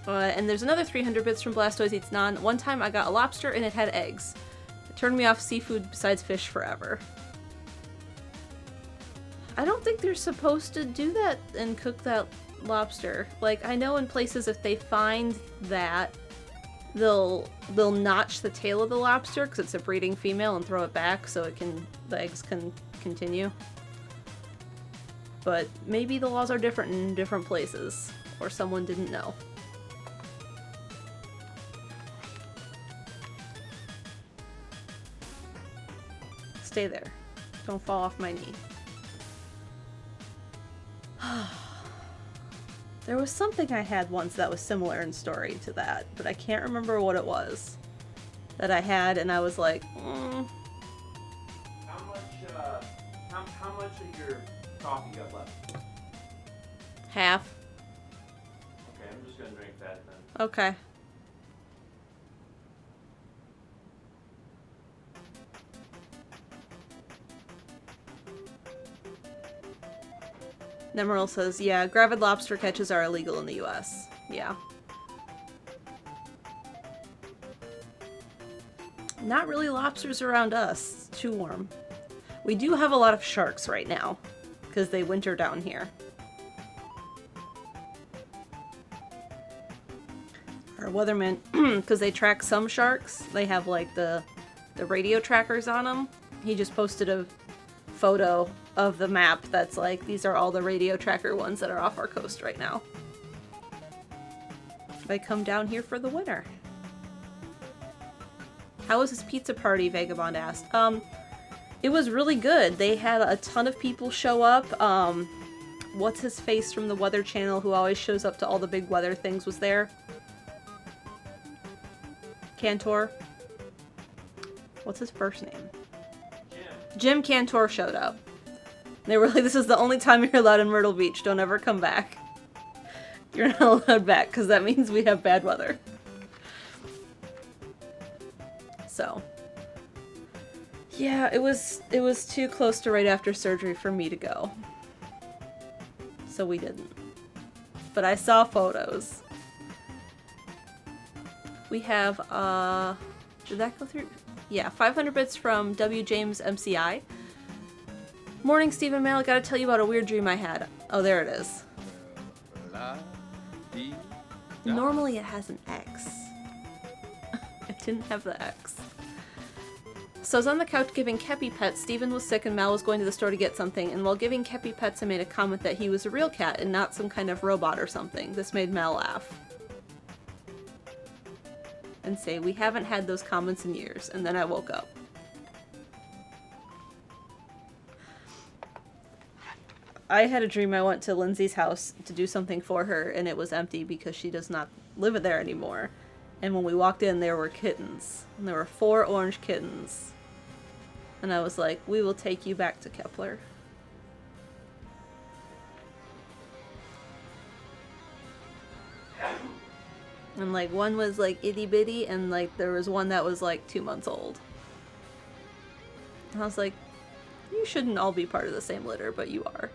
Speaker 3: And there's another 300 bits from Blastoise Eats None. One time I got a lobster and it had eggs. It turned me off seafood besides fish forever. I don't think they're supposed to do that and cook that lobster. Like, I know in places if they find that, they'll notch the tail of the lobster because it's a breeding female and throw it back so the eggs can continue. But maybe the laws are different in different places, or someone didn't know. Stay there. Don't fall off my knee. There was something I had once that was similar in story to that, but I can't remember what it was that I had, and I was like,
Speaker 2: How much of your coffee got left?
Speaker 3: Half.
Speaker 2: Okay, I'm just gonna drink that then.
Speaker 3: Okay. Nemeril says, yeah, gravid lobster catches are illegal in the US. Yeah. Not really lobsters around us. It's too warm. We do have a lot of sharks right now, because they winter down here. Our weatherman, because they track some sharks, they have like the radio trackers on them. He just posted a photo of the map that's like, these are all the radio tracker ones that are off our coast right now. They come down here for the winter. How was his pizza party? Vagabond asked. It was really good. They had a ton of people show up. what's his face from the Weather Channel who always shows up to all the big weather things was there. Cantor. What's his first name? Jim Cantor showed up. They were like, this is the only time you're allowed in Myrtle Beach. Don't ever come back. You're not allowed back because that means we have bad weather. So, yeah, it was too close to right after surgery for me to go. So we didn't. But I saw photos. We have, did that go through? Yeah, 500 bits from W. James MCI. Morning, Stephen Mail. I gotta tell you about a weird dream I had. Oh, there it is. Normally it has an X. It didn't have the X. So I was on the couch giving Kepi pets. Steven was sick and Mal was going to the store to get something, and while giving Kepi pets I made a comment that he was a real cat and not some kind of robot or something. This made Mal laugh. And say, we haven't had those comments in years, and then I woke up. I had a dream I went to Lindsay's house to do something for her, and it was empty because she does not live there anymore. And when we walked in, there were kittens. And there were 4 orange kittens. And I was like, we will take you back to Kepler. And like, one was like itty bitty, and like there was one that was like 2 months old. And I was like, you shouldn't all be part of the same litter, but you are.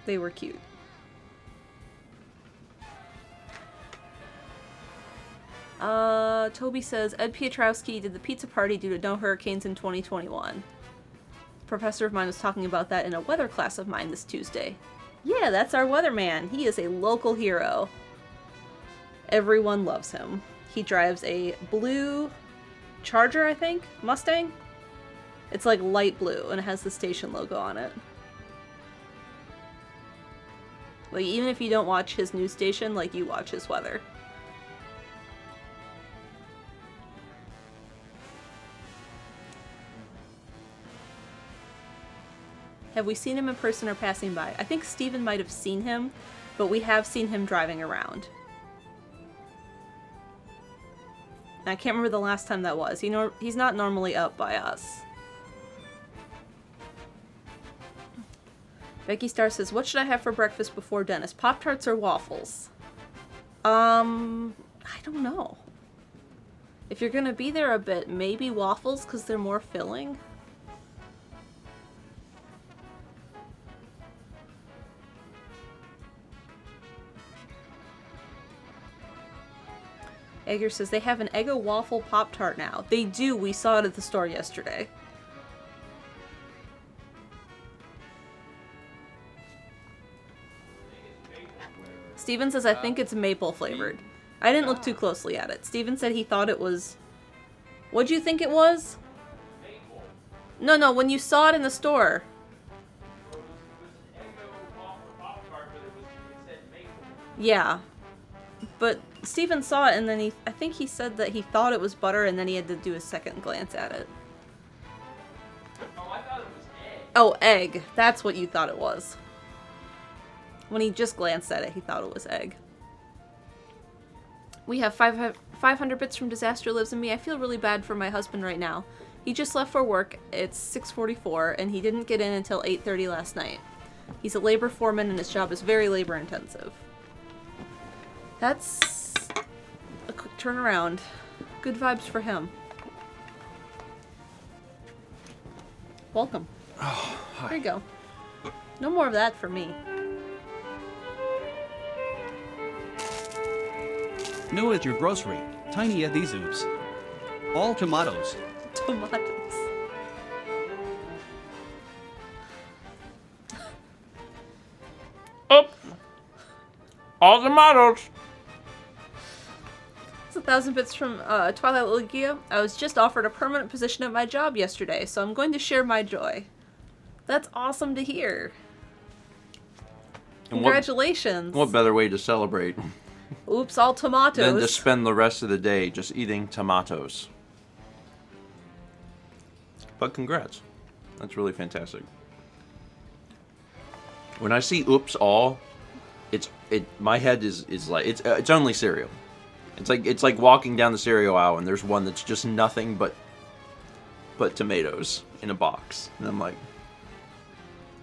Speaker 3: They were cute. Toby says, Ed Piotrowski did the pizza party due to no hurricanes in 2021. A professor of mine was talking about that in a weather class of mine this Tuesday. Yeah, that's our weatherman. He is a local hero. Everyone loves him. He drives a blue Charger, I think? Mustang? It's like light blue, and it has the station logo on it. Like, even if you don't watch his news station, like, you watch his weather. Have we seen him in person or passing by? I think Steven might have seen him, but we have seen him driving around. And I can't remember the last time that was. He's not normally up by us. Becky Star says, what should I have for breakfast before Dennis? Pop-Tarts or waffles? I don't know. If you're gonna be there a bit, maybe waffles, because they're more filling. Egger says, they have an Eggo waffle Pop-Tart now. They do. We saw it at the store yesterday. Steven says, I think it's maple flavored. I didn't look too closely at it. Steven said he thought it was... What'd you think it was? Maple. No, when you saw it in the store. Yeah. But Steven saw it and then I think he said that he thought it was butter and then he had to do a second glance at it.
Speaker 2: Oh, I thought it was egg.
Speaker 3: Oh, egg. That's what you thought it was. When he just glanced at it, he thought it was egg. We have 500 bits from Disaster Lives in Me. I feel really bad for my husband right now. He just left for work. It's 6:44 and he didn't get in until 8:30 last night. He's a labor foreman and his job is very labor intensive. That's a quick turnaround. Good vibes for him. Welcome.
Speaker 1: Oh, hi.
Speaker 3: There you go. No more of that for me.
Speaker 4: New at your grocery. Tiny adhesives. All tomatoes.
Speaker 3: Tomatoes.
Speaker 2: Up. All tomatoes.
Speaker 3: It's 1,000 bits from Twilight Lugia. I was just offered a permanent position at my job yesterday, so I'm going to share my joy. That's awesome to hear. Congratulations.
Speaker 1: What better way to celebrate
Speaker 3: Oops, all tomatoes.
Speaker 1: than to spend the rest of the day just eating tomatoes? But congrats.
Speaker 2: That's really fantastic. When I see oops all, my head is like it's only cereal. It's like walking down the cereal aisle and there's one that's just nothing but tomatoes in a box. And I'm like,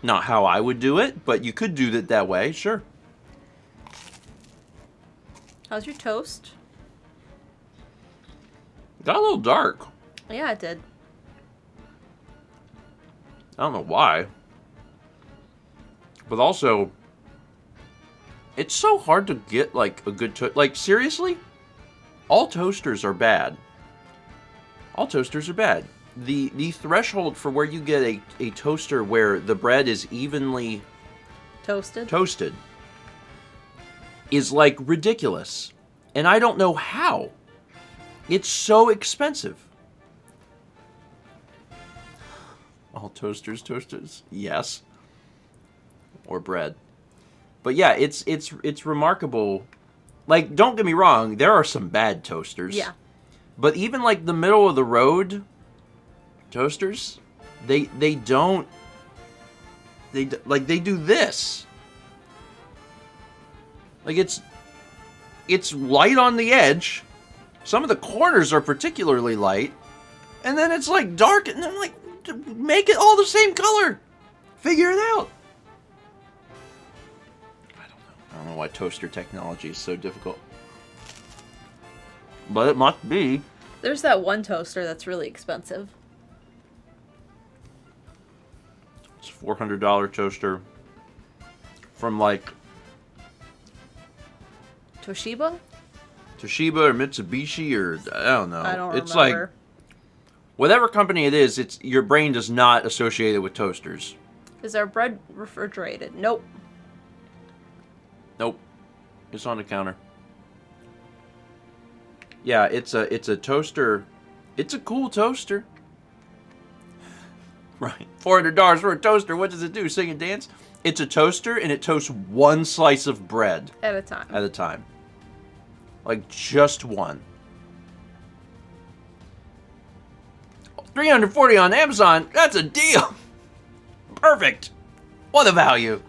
Speaker 2: not how I would do it, but you could do it that way, sure.
Speaker 3: How's your toast?
Speaker 2: Got a little dark.
Speaker 3: Yeah, it did.
Speaker 2: I don't know why. But also, it's so hard to get, like, a good toast. Like, seriously? All toasters are bad. All toasters are bad. The threshold for where you get a toaster where the bread is evenly toasted is, like, ridiculous. And I don't know how. It's so expensive. All toasters. Yes. Or bread. But yeah, it's remarkable. Like, don't get me wrong, there are some bad toasters.
Speaker 3: Yeah.
Speaker 2: But even like the middle of the road toasters, they do this. Like it's light on the edge. Some of the corners are particularly light. And then it's like dark and I'm like, make it all the same color. Figure it out. I don't know why toaster technology is so difficult. But it must be.
Speaker 3: There's that one toaster that's really expensive.
Speaker 2: It's a $400 toaster from like
Speaker 3: Toshiba
Speaker 2: or Mitsubishi or I don't know.
Speaker 3: I don't
Speaker 2: it's
Speaker 3: remember.
Speaker 2: Like whatever company it is, it's your brain does not associate it with toasters.
Speaker 3: Is our bread refrigerated? Nope.
Speaker 2: Nope. It's on the counter. Yeah, it's a toaster. It's a cool toaster. Right. $400 for a toaster. What does it do? Sing and dance? It's a toaster and it toasts one slice of bread.
Speaker 3: At a time.
Speaker 2: At a time. Like just one. $340 on Amazon. That's a deal. Perfect. What a value.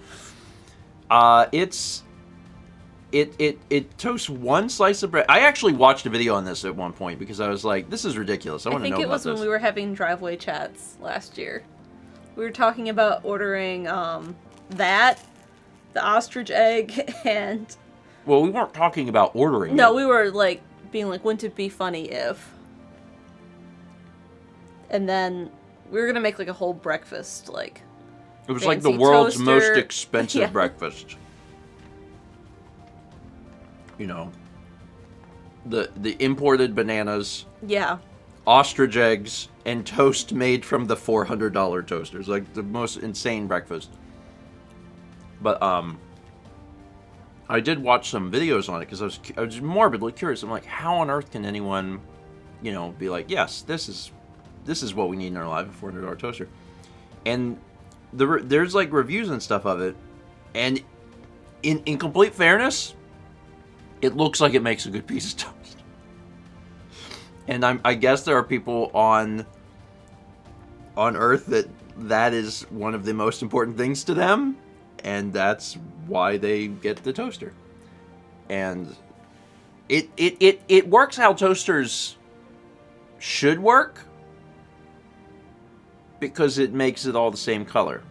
Speaker 2: It toasts one slice of bread. I actually watched a video on this at one point because I was like, this is ridiculous. I want to know about this.
Speaker 3: I think it was when we were having driveway chats last year. We were talking about ordering the ostrich egg, and...
Speaker 2: Well, we weren't talking about ordering
Speaker 3: No,
Speaker 2: it.
Speaker 3: we were like being like, wouldn't it be funny if... And then we were going to make like a whole breakfast, like...
Speaker 2: It was like the world's
Speaker 3: toaster.
Speaker 2: most expensive
Speaker 3: Yeah.
Speaker 2: breakfast. You know, the imported bananas,
Speaker 3: Yeah.
Speaker 2: ostrich eggs, and toast made from the $400 toasters. Like the most insane breakfast. But I did watch some videos on it because I was morbidly curious. I'm like, how on earth can anyone, you know, be like, yes, this is what we need in our life, a $400 toaster. And there's like reviews and stuff of it, and in complete fairness, it looks like it makes a good piece of toast. And I guess there are people on Earth that is one of the most important things to them, and that's why they get the toaster. And it works how toasters should work, because it makes it all the same color.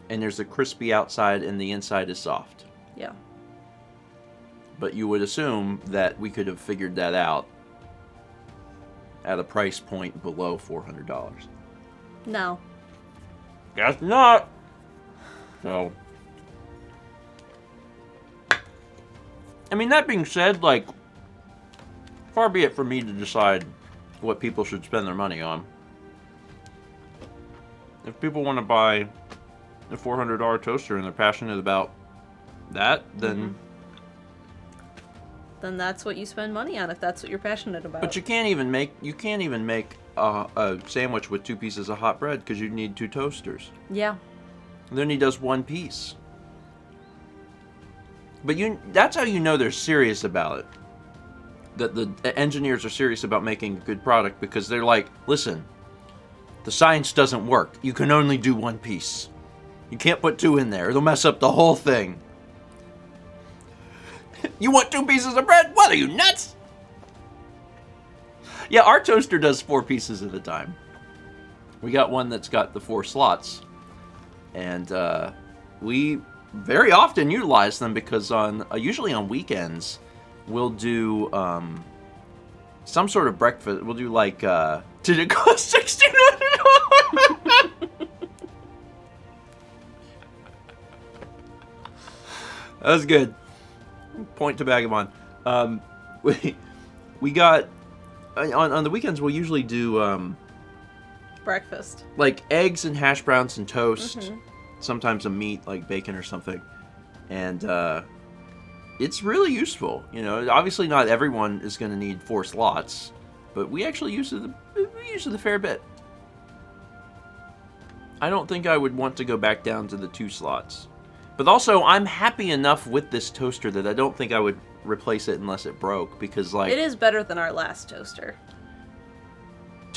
Speaker 2: And there's a crispy outside and the inside is soft.
Speaker 3: Yeah.
Speaker 2: But you would assume that we could have figured that out at a price point below $400.
Speaker 3: No.
Speaker 2: Guess not. So, I mean, that being said, like, far be it for me to decide what people should spend their money on. If people want to buy a $400 toaster and they're passionate about that, then...
Speaker 3: Then that's what you spend money on if that's what you're passionate about.
Speaker 2: But you can't even make a sandwich with 2 pieces of hot bread because you need 2 toasters.
Speaker 3: Yeah.
Speaker 2: And then he does 1 piece. But that's how you know they're serious about it. That the engineers are serious about making a good product, because they're like, listen, The science doesn't work. You can only do one piece. You can't put 2 in there. It'll mess up the whole thing. You want 2 pieces of bread? What are you, nuts? Yeah, our toaster does 4 pieces at a time. We got one that's got the 4 slots. And we very often utilize them because usually on weekends, we'll do some sort of breakfast. We'll do like, did it cost $1,600? That was good. Point to Vagabond. We got on the weekends we'll usually do
Speaker 3: breakfast,
Speaker 2: like eggs and hash browns and toast, sometimes a meat like bacon or something, and it's really useful. You know, obviously not everyone is going to need 4 slots, but we actually use it a fair bit. I don't think I would want to go back down to the 2 slots. But also, I'm happy enough with this toaster that I don't think I would replace it unless it broke, because like
Speaker 3: it is better than our last toaster.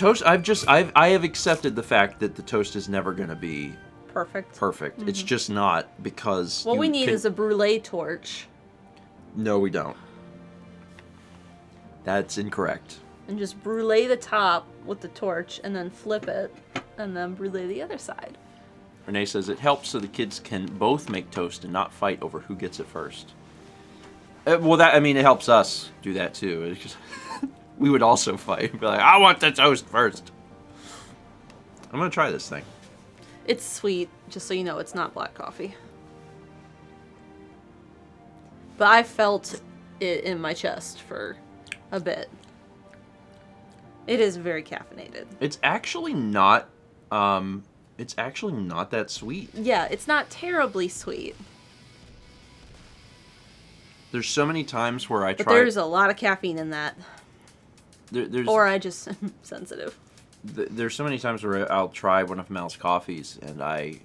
Speaker 2: I have accepted the fact that the toast is never going to be
Speaker 3: perfect.
Speaker 2: Mm-hmm. It's just not, because
Speaker 3: what we need is a brulee torch.
Speaker 2: No, we don't. That's incorrect.
Speaker 3: And just brulee the top with the torch, and then flip it, and then brulee the other side.
Speaker 2: Renee says it helps so the kids can both make toast and not fight over who gets it first. Well, it helps us do that too. We would also fight. Be like, I want the toast first. I'm gonna try this thing.
Speaker 3: It's sweet, just so you know, it's not black coffee. But I felt it in my chest for a bit. It is very caffeinated.
Speaker 2: It's actually not. It's actually not that sweet.
Speaker 3: Yeah, it's not terribly sweet.
Speaker 2: There's so many times where I try.
Speaker 3: But there's a lot of caffeine in that. Or I just am sensitive.
Speaker 2: There's so many times where I'll try one of Mal's coffees and I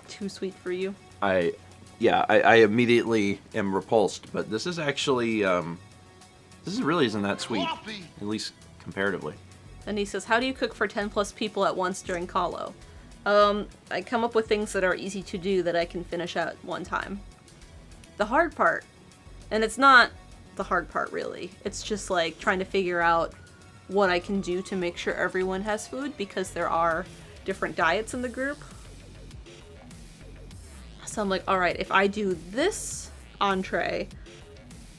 Speaker 3: too sweet for you.
Speaker 2: I immediately am repulsed. But this is actually, this really isn't that sweet, at least comparatively.
Speaker 3: And he says, how do you cook for 10 plus people at once during Colo? I come up with things that are easy to do that I can finish at one time. The hard part, and it's not the hard part really, it's just like trying to figure out what I can do to make sure everyone has food, because there are different diets in the group. So I'm like, alright, if I do this entree,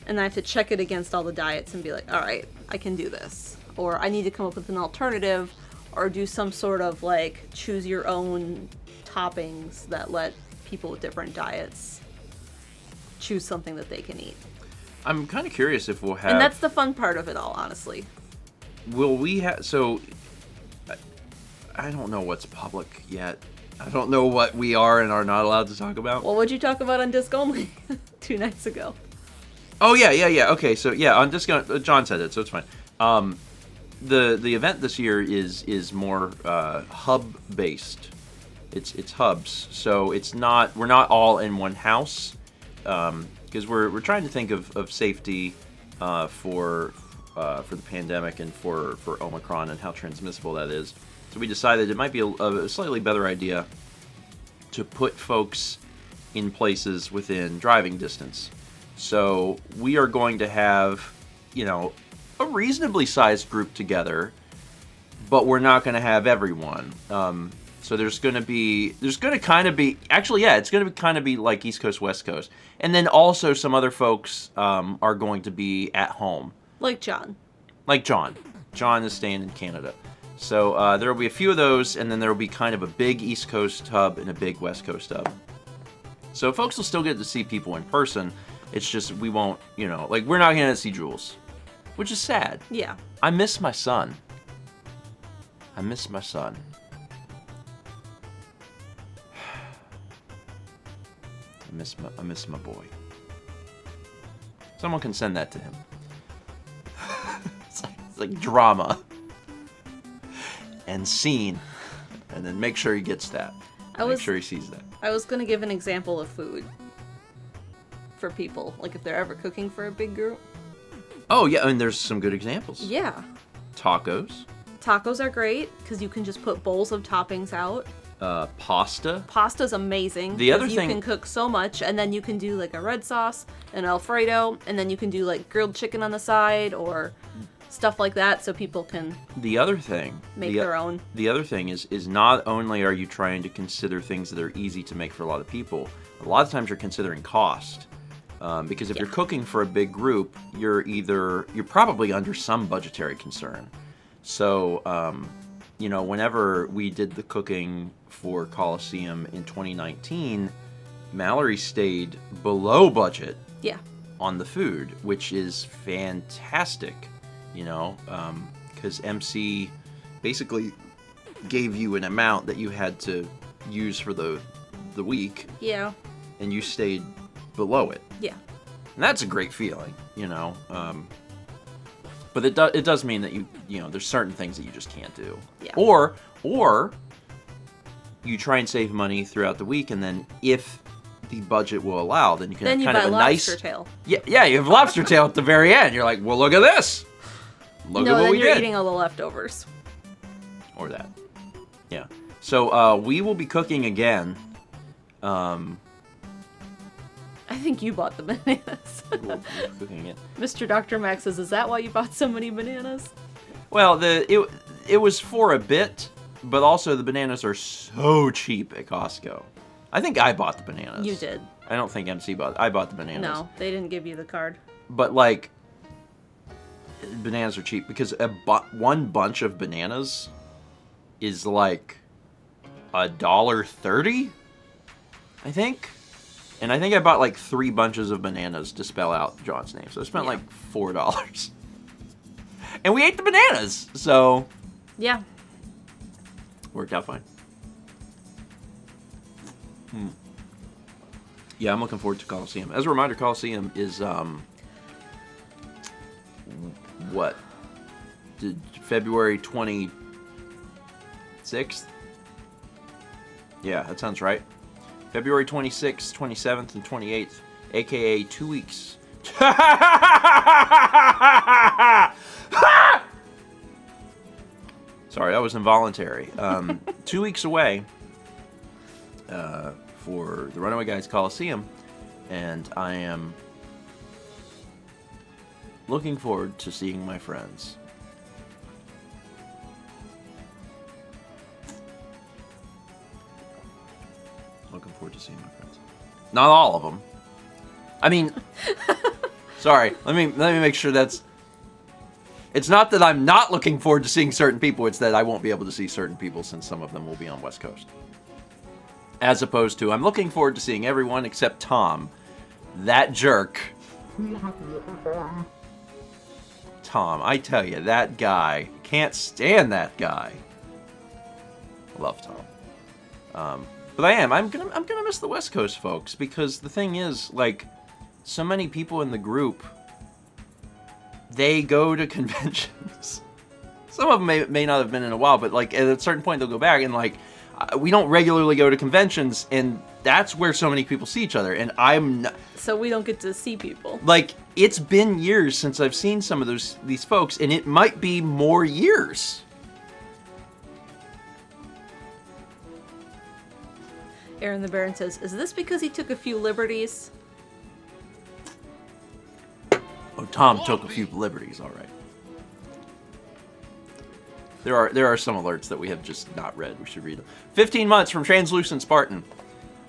Speaker 3: and I have to check it against all the diets and be like, alright, I can do this. Or I need to come up with an alternative, or do some sort of like choose your own toppings that let people with different diets choose something that they can eat.
Speaker 2: I'm kind of curious if we'll have...
Speaker 3: And that's the fun part of it all, honestly.
Speaker 2: Will we have... So, I don't know what's public yet. I don't know what we are and are not allowed to talk about.
Speaker 3: Well, what'd you talk about on Disc Only 2 nights ago?
Speaker 2: Oh, yeah. Okay, so yeah, on Disc John said it, so it's fine. The event this year is more hub based. It's hubs, so we're not all in one house, because we're trying to think of safety for the pandemic and for Omicron and how transmissible that is. So we decided it might be a slightly better idea to put folks in places within driving distance. So we are going to have, a reasonably sized group together, but we're not going to have everyone. So it's going to kind of be like East Coast, West Coast. And then also some other folks are going to be at home.
Speaker 3: Like John.
Speaker 2: John is staying in Canada. So there will be a few of those, and then there will be kind of a big East Coast hub and a big West Coast hub. So folks will still get to see people in person. It's just we won't, we're not going to see Jules. Which is sad.
Speaker 3: Yeah.
Speaker 2: I miss my son. I miss my boy. Someone can send that to him. It's like drama. And scene. And then make sure he gets that. Make sure he sees that.
Speaker 3: I was going to give an example of food for people. Like if they're ever cooking for a big group.
Speaker 2: Oh, yeah, and there's some good examples.
Speaker 3: Yeah.
Speaker 2: Tacos.
Speaker 3: Tacos are great because you can just put bowls of toppings out.
Speaker 1: Pasta.
Speaker 3: Pasta's amazing.
Speaker 1: The other thing,
Speaker 3: you can cook so much, and then you can do like a red sauce, an Alfredo, and then you can do like grilled chicken on the side or stuff like that, so people can.
Speaker 1: The other thing,
Speaker 3: make their own.
Speaker 1: The other thing is not only are you trying to consider things that are easy to make for a lot of people, a lot of times you're considering cost. Because if you're cooking for a big group, you're probably under some budgetary concern. So, whenever we did the cooking for Coliseum in 2019, Mallory stayed below budget on the food, which is fantastic, because MC basically gave you an amount that you had to use for the week.
Speaker 3: Yeah.
Speaker 1: And you stayed below it.
Speaker 3: Yeah.
Speaker 1: And that's a great feeling, but it does mean that there's certain things that you just can't do.
Speaker 3: Yeah.
Speaker 1: Or you try and save money throughout the week, and then if the budget will allow, then you can have kind of a nice
Speaker 3: lobster tail.
Speaker 1: Yeah, you have lobster tail at the very end. You're like, well, look at this. Look at what we did.
Speaker 3: You're eating all the leftovers.
Speaker 1: Or that. Yeah. So we will be cooking again.
Speaker 3: I think you bought the bananas.
Speaker 1: We're cooking again.
Speaker 3: Mr. Dr. Max says, is that why you bought so many bananas?
Speaker 1: Well, it was for a bit, but also the bananas are so cheap at Costco. I think I bought the bananas.
Speaker 3: You did.
Speaker 1: I don't think MC bought. I bought the bananas.
Speaker 3: No, they didn't give you the card.
Speaker 1: But bananas are cheap because one bunch of bananas is like $1.30, I think. And I think I bought like 3 bunches of bananas to spell out John's name. So I spent like $4. And we ate the bananas. So
Speaker 3: yeah,
Speaker 1: worked out fine. Yeah, I'm looking forward to Coliseum. As a reminder, Coliseum is February 26th? Yeah, that sounds right. February 26th, 27th, and 28th, aka 2 weeks. Sorry, that was involuntary. 2 weeks away for the Runaway Guys Coliseum, and I am looking forward to seeing my friends. Looking forward to seeing my friends. Not all of them. I mean, sorry. Let me make sure that's. It's not that I'm not looking forward to seeing certain people. It's that I won't be able to see certain people since some of them will be on West Coast. As opposed to, I'm looking forward to seeing everyone except Tom, that jerk. Tom, I tell you, that guy, can't stand that guy. Love Tom. But I'm gonna miss the West Coast folks, because the thing is, like, so many people in the group, they go to conventions. Some of them may not have been in a while, but like at a certain point they'll go back, and like we don't regularly go to conventions, and that's where so many people see each other, and I'm not.
Speaker 3: So we don't get to see people.
Speaker 1: Like, it's been years since I've seen some of these folks, and it might be more years.
Speaker 3: Aaron the Baron says, is this because he took a few liberties?
Speaker 1: Oh, Tom took a few liberties, all right. There are some alerts that we have just not read. We should read them. 15 months from Translucent Spartan.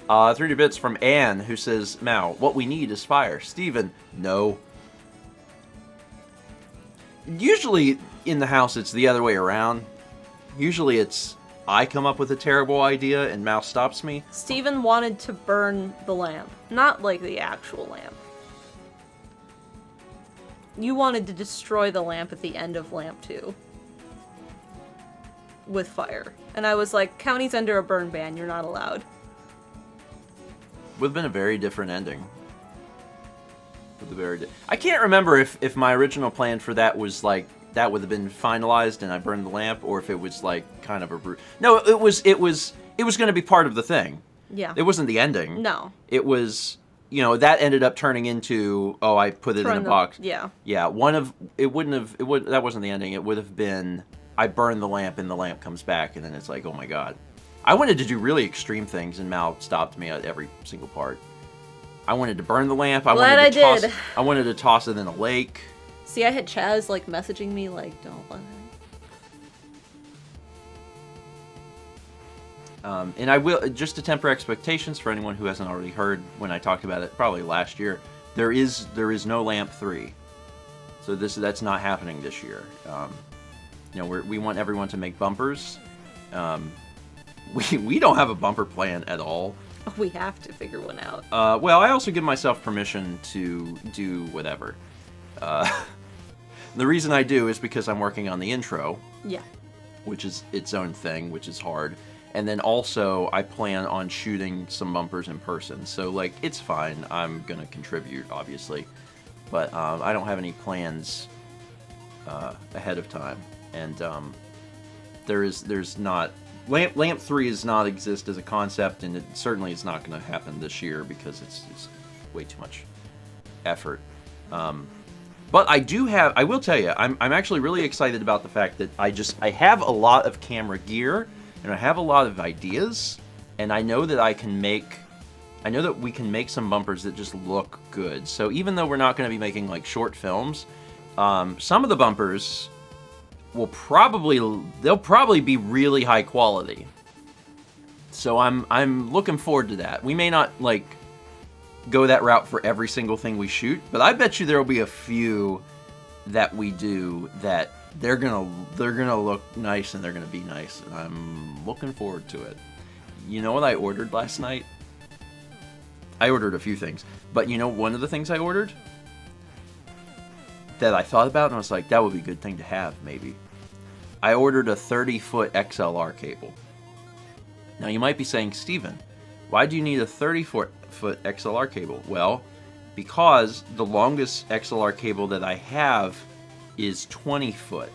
Speaker 1: 30 bits from Anne, who says, Mao, what we need is fire. Steven, no. Usually in the house it's the other way around. Usually it's I come up with a terrible idea and Mao stops me.
Speaker 3: Steven wanted to burn the lamp. Not like the actual lamp. You wanted to destroy the lamp at the end of lamp 2. With fire. And I was like, county's under a burn ban, you're not allowed.
Speaker 1: Would have been a very different ending. I can't remember if my original plan for that was like, that would have been finalized and I burned the lamp, or if it was like kind of a No, it was going to be part of the thing.
Speaker 3: Yeah.
Speaker 1: It wasn't the ending.
Speaker 3: No.
Speaker 1: It was, that ended up turning into, I put it in a box.
Speaker 3: Yeah.
Speaker 1: Yeah, that wasn't the ending. It would have been
Speaker 2: I burn the lamp and the lamp comes back, and then it's like, oh my god. I wanted to do really extreme things, and Mal stopped me at every single part. I wanted to burn the lamp. I wanted to toss it in a lake.
Speaker 3: See, I had Chaz like messaging me like, don't let it.
Speaker 2: And I will, just to temper expectations for anyone who hasn't already heard when I talked about it probably last year, there is no Lamp 3. So that's not happening this year. You know, we want everyone to make bumpers. We don't have a bumper plan at all.
Speaker 3: We have to figure one out.
Speaker 2: Well, I also give myself permission to do whatever. The reason I do is because I'm working on the intro.
Speaker 3: Yeah.
Speaker 2: Which is its own thing, which is hard. And then also, I plan on shooting some bumpers in person. So, like, it's fine. I'm going to contribute, obviously. But I don't have any plans ahead of time. And there's not... Lamp 3 does not exist as a concept, and it certainly is not going to happen this year because it's way too much effort. But I will tell you, I'm actually really excited about the fact that I have a lot of camera gear, and I have a lot of ideas, and I know that we can make some bumpers that just look good. So even though we're not going to be making like short films, some of the bumpers they'll probably be really high quality. So I'm looking forward to that. We may not like go that route for every single thing we shoot, but I bet you there'll be a few that we do that they're gonna look nice and they're gonna be nice, and I'm looking forward to it. You know what I ordered last night? I ordered a few things, but you know one of the things I ordered that I thought about and I was like, that would be a good thing to have, maybe. I ordered a 30-foot XLR cable. Now you might be saying, Stephen, why do you need a 30-foot XLR cable? Well, because the longest XLR cable that I have is 20 foot.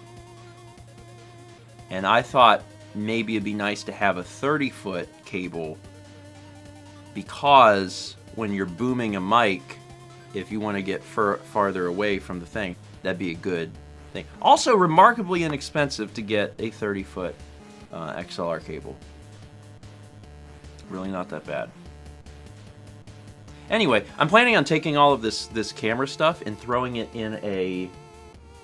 Speaker 2: And I thought maybe it'd be nice to have a 30-foot cable because when you're booming a mic, if you want to get farther away from the thing, that'd be a good thing. Also, remarkably inexpensive to get a 30-foot XLR cable. Really not that bad. Anyway, I'm planning on taking all of this camera stuff and throwing it in a,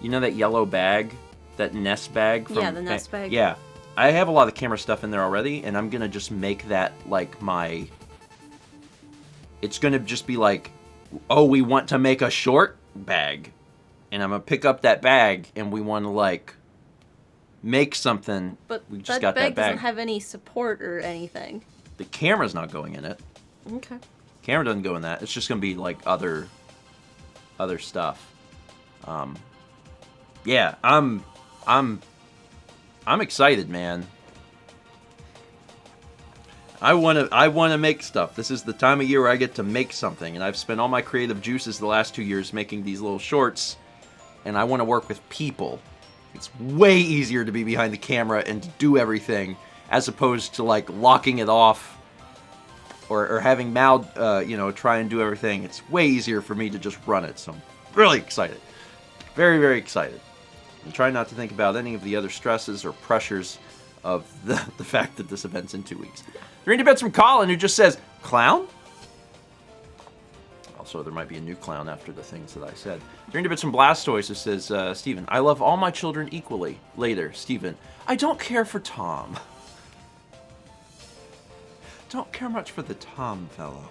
Speaker 2: you know that yellow bag? That Nest bag?
Speaker 3: Yeah, the Nest bag.
Speaker 2: Yeah. I have a lot of camera stuff in there already, and I'm going to just make that like my... It's going to just be like, oh, we want to make a short bag. And I'm going to pick up that bag, and we want to like make something.
Speaker 3: But
Speaker 2: we just
Speaker 3: that bag doesn't have any support or anything.
Speaker 2: The camera's not going in it.
Speaker 3: Okay.
Speaker 2: Camera doesn't go in that. It's just gonna be like other stuff. Yeah, I'm excited, man. I wanna make stuff. This is the time of year where I get to make something, and I've spent all my creative juices the last 2 years making these little shorts, and I want to work with people. It's way easier to be behind the camera and to do everything, as opposed to like locking it off or having Mal, try and do everything. It's way easier for me to just run it. So I'm really excited. Very, very excited. And try not to think about any of the other stresses or pressures of the fact that this event's in 2 weeks. 3 bets from Colin, who just says, clown? Also, there might be a new clown after the things that I said. 3 bets from Blastoise, who says, Stephen, I love all my children equally. Later, Stephen, I don't care for Tom. Don't care much for the Tom fellow.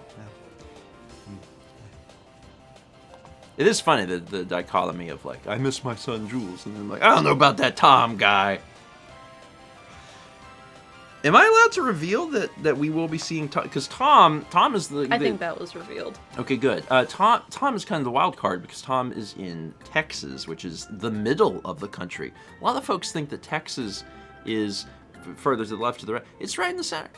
Speaker 2: It is funny, the dichotomy of like, I miss my son Jules, and then like, I don't know about that Tom guy. Am I allowed to reveal that we will be seeing Tom? Because Tom is the...
Speaker 3: I think that was revealed.
Speaker 2: Okay, good. Tom is kind of the wild card because Tom is in Texas, which is the middle of the country. A lot of folks think that Texas is further to the left or the right. It's right in the center.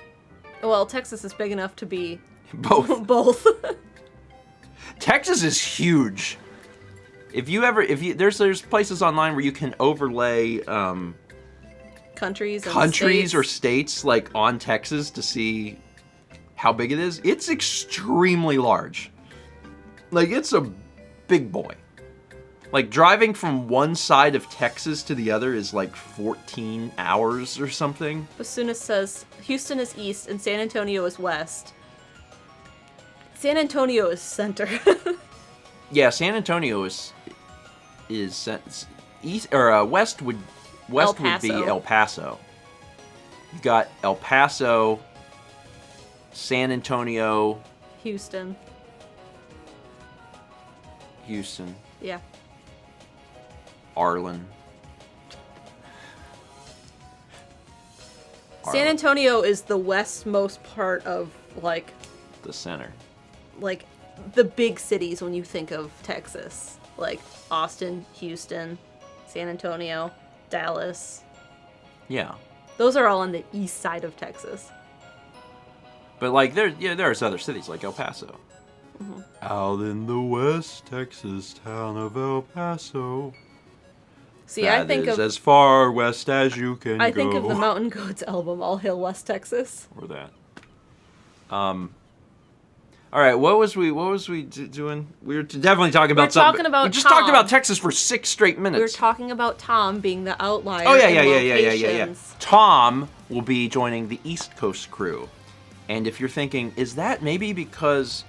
Speaker 3: Well, Texas is big enough to be
Speaker 2: both.
Speaker 3: Both.
Speaker 2: Texas is huge. There's places online where you can overlay
Speaker 3: countries
Speaker 2: or states like on Texas to see how big it is. It's extremely large. Like, it's a big boy. Like, driving from one side of Texas to the other is like 14 hours or something.
Speaker 3: Basuna says, Houston is east and San Antonio is west. San Antonio is center.
Speaker 2: Yeah, San Antonio is east, or west would be El Paso. You got El Paso, San Antonio,
Speaker 3: Houston. Yeah.
Speaker 2: Arlen.
Speaker 3: San Antonio is the westmost part of, like...
Speaker 2: the center.
Speaker 3: Like, the big cities when you think of Texas. Like, Austin, Houston, San Antonio, Dallas.
Speaker 2: Yeah.
Speaker 3: Those are all on the east side of Texas.
Speaker 2: But, like, there's other cities, like El Paso. Mm-hmm. Out in the West Texas town of El Paso.
Speaker 3: See, I think of
Speaker 2: as far west as you can go.
Speaker 3: I think of the Mountain Goats album, All Hail West Texas.
Speaker 2: Or that. All right, what was we doing? We were definitely talking about something. We just talked about Texas for 6 straight minutes.
Speaker 3: We were talking about Tom being the outlier.
Speaker 2: Oh yeah. Tom will be joining the East Coast crew. And if you're thinking, is that maybe because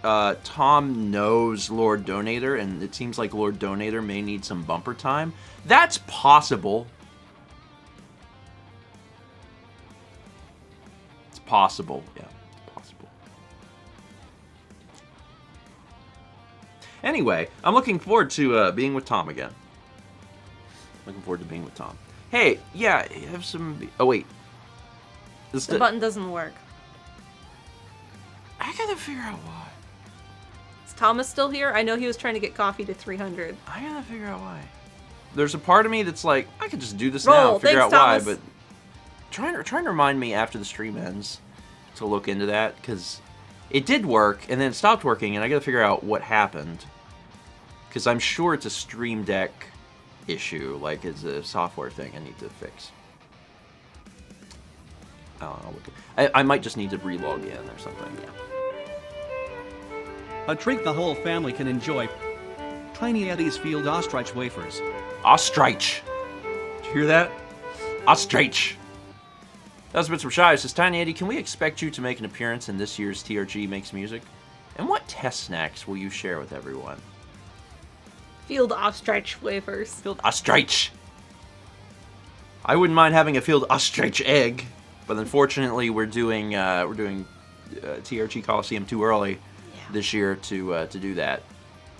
Speaker 2: Tom knows Lord Donator and it seems like Lord Donator may need some bumper time? That's possible. It's possible, yeah. It's possible. Anyway, I'm looking forward to being with Tom again. Looking forward to being with Tom. Hey, yeah, have some... Oh, wait.
Speaker 3: The button doesn't work.
Speaker 2: I gotta figure out why.
Speaker 3: Is Thomas still here? I know he was trying to get coffee to 300.
Speaker 2: I gotta figure out why. There's a part of me that's like, I could just do this now and figure out
Speaker 3: Thomas.
Speaker 2: why, but trying to remind me after the stream ends to look into that, because it did work, and then it stopped working, and I gotta figure out what happened. Because I'm sure it's a Stream Deck issue, like it's a software thing I need to fix. I don't know. I might just need to relog in or something. Yeah.
Speaker 4: A treat the whole family can enjoy. Tiny Eddie's Field Ostrich Wafers.
Speaker 2: Ostrich. Did you hear that? Ostrich. That's Bits from Shy. Says, Tiny Eddie, can we expect you to make an appearance in this year's TRG Makes Music? And what test snacks will you share with everyone?
Speaker 3: Field Ostrich Wafers.
Speaker 2: Field Ostrich. I wouldn't mind having a Field Ostrich egg, but unfortunately we're doing TRG Coliseum too early this year to do that.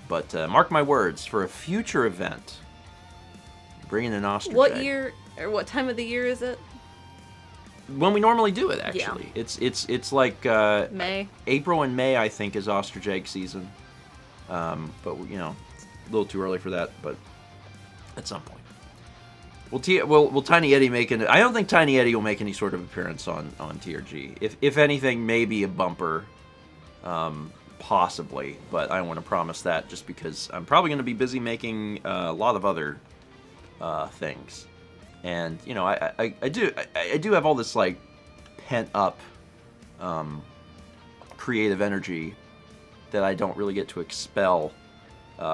Speaker 2: But mark my words, for a future event, bringing an ostrich
Speaker 3: What
Speaker 2: egg.
Speaker 3: year, or what time of the year is it?
Speaker 2: When we normally do it, actually. Yeah. It's like
Speaker 3: May.
Speaker 2: April and May, I think, is ostrich egg season. But, you know, a little too early for that, but at some point. Will Tiny Eddie make I don't think Tiny Eddie will make any sort of appearance on TRG. If anything, maybe a bumper. Possibly, but I don't want to promise that just because I'm probably going to be busy making a lot of other things, and you know I do have all this like pent up creative energy that I don't really get to expel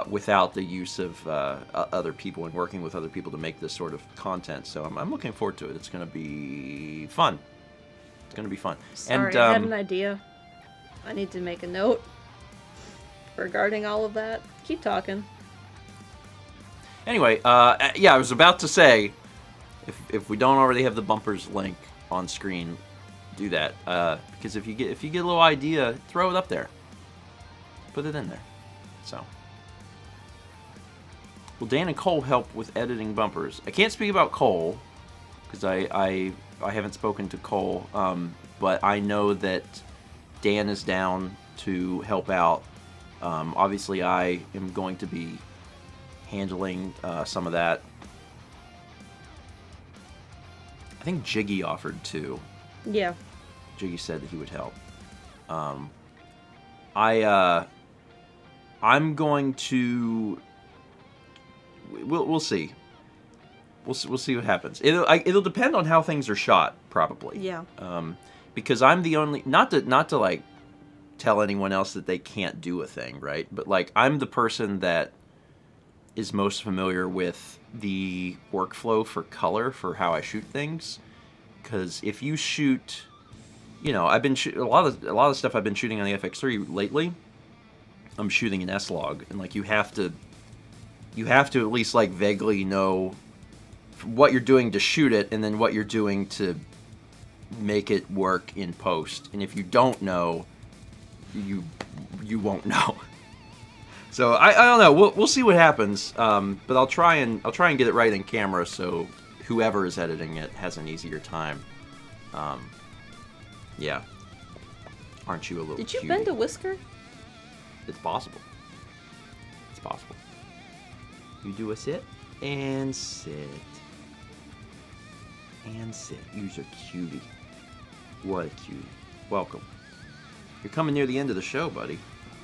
Speaker 2: without the use of other people and working with other people to make this sort of content. So I'm looking forward to it. It's going to be fun. It's going to be fun.
Speaker 3: Sorry,
Speaker 2: and,
Speaker 3: I had an idea. I need to make a note regarding all of that. Keep talking.
Speaker 2: Anyway, yeah, I was about to say, if we don't already have the bumpers link on screen, do that. Because if you get a little idea, throw it up there. Put it in there. So, will Dan and Cole help with editing bumpers? I can't speak about Cole because I haven't spoken to Cole, but I know that Dan is down to help out. Obviously, I am going to be handling some of that. I think Jiggy offered too.
Speaker 3: Yeah.
Speaker 2: Jiggy said that he would help. I'm going to. We'll see. We'll see what happens. It'll depend on how things are shot, probably.
Speaker 3: Yeah.
Speaker 2: Because I'm the only not to like tell anyone else that they can't do a thing, right? But like I'm the person that is most familiar with the workflow for color for how I shoot things. Because if you shoot, you know, I've been a lot of the stuff I've been shooting on the FX3 lately, I'm shooting in S-Log, and like you have to at least like vaguely know what you're doing to shoot it, and then what you're doing to make it work in post. And if you don't know, you won't know. So I don't know. We'll see what happens. But I'll try and get it right in camera, so whoever is editing it has an easier time. Yeah. Aren't you a little?
Speaker 3: Did you
Speaker 2: cutie?
Speaker 3: bend a whisker?
Speaker 2: It's possible. It's possible. You do a sit and sit and sit. You're a cutie. What a cutie. Welcome. You're coming near the end of the show, buddy.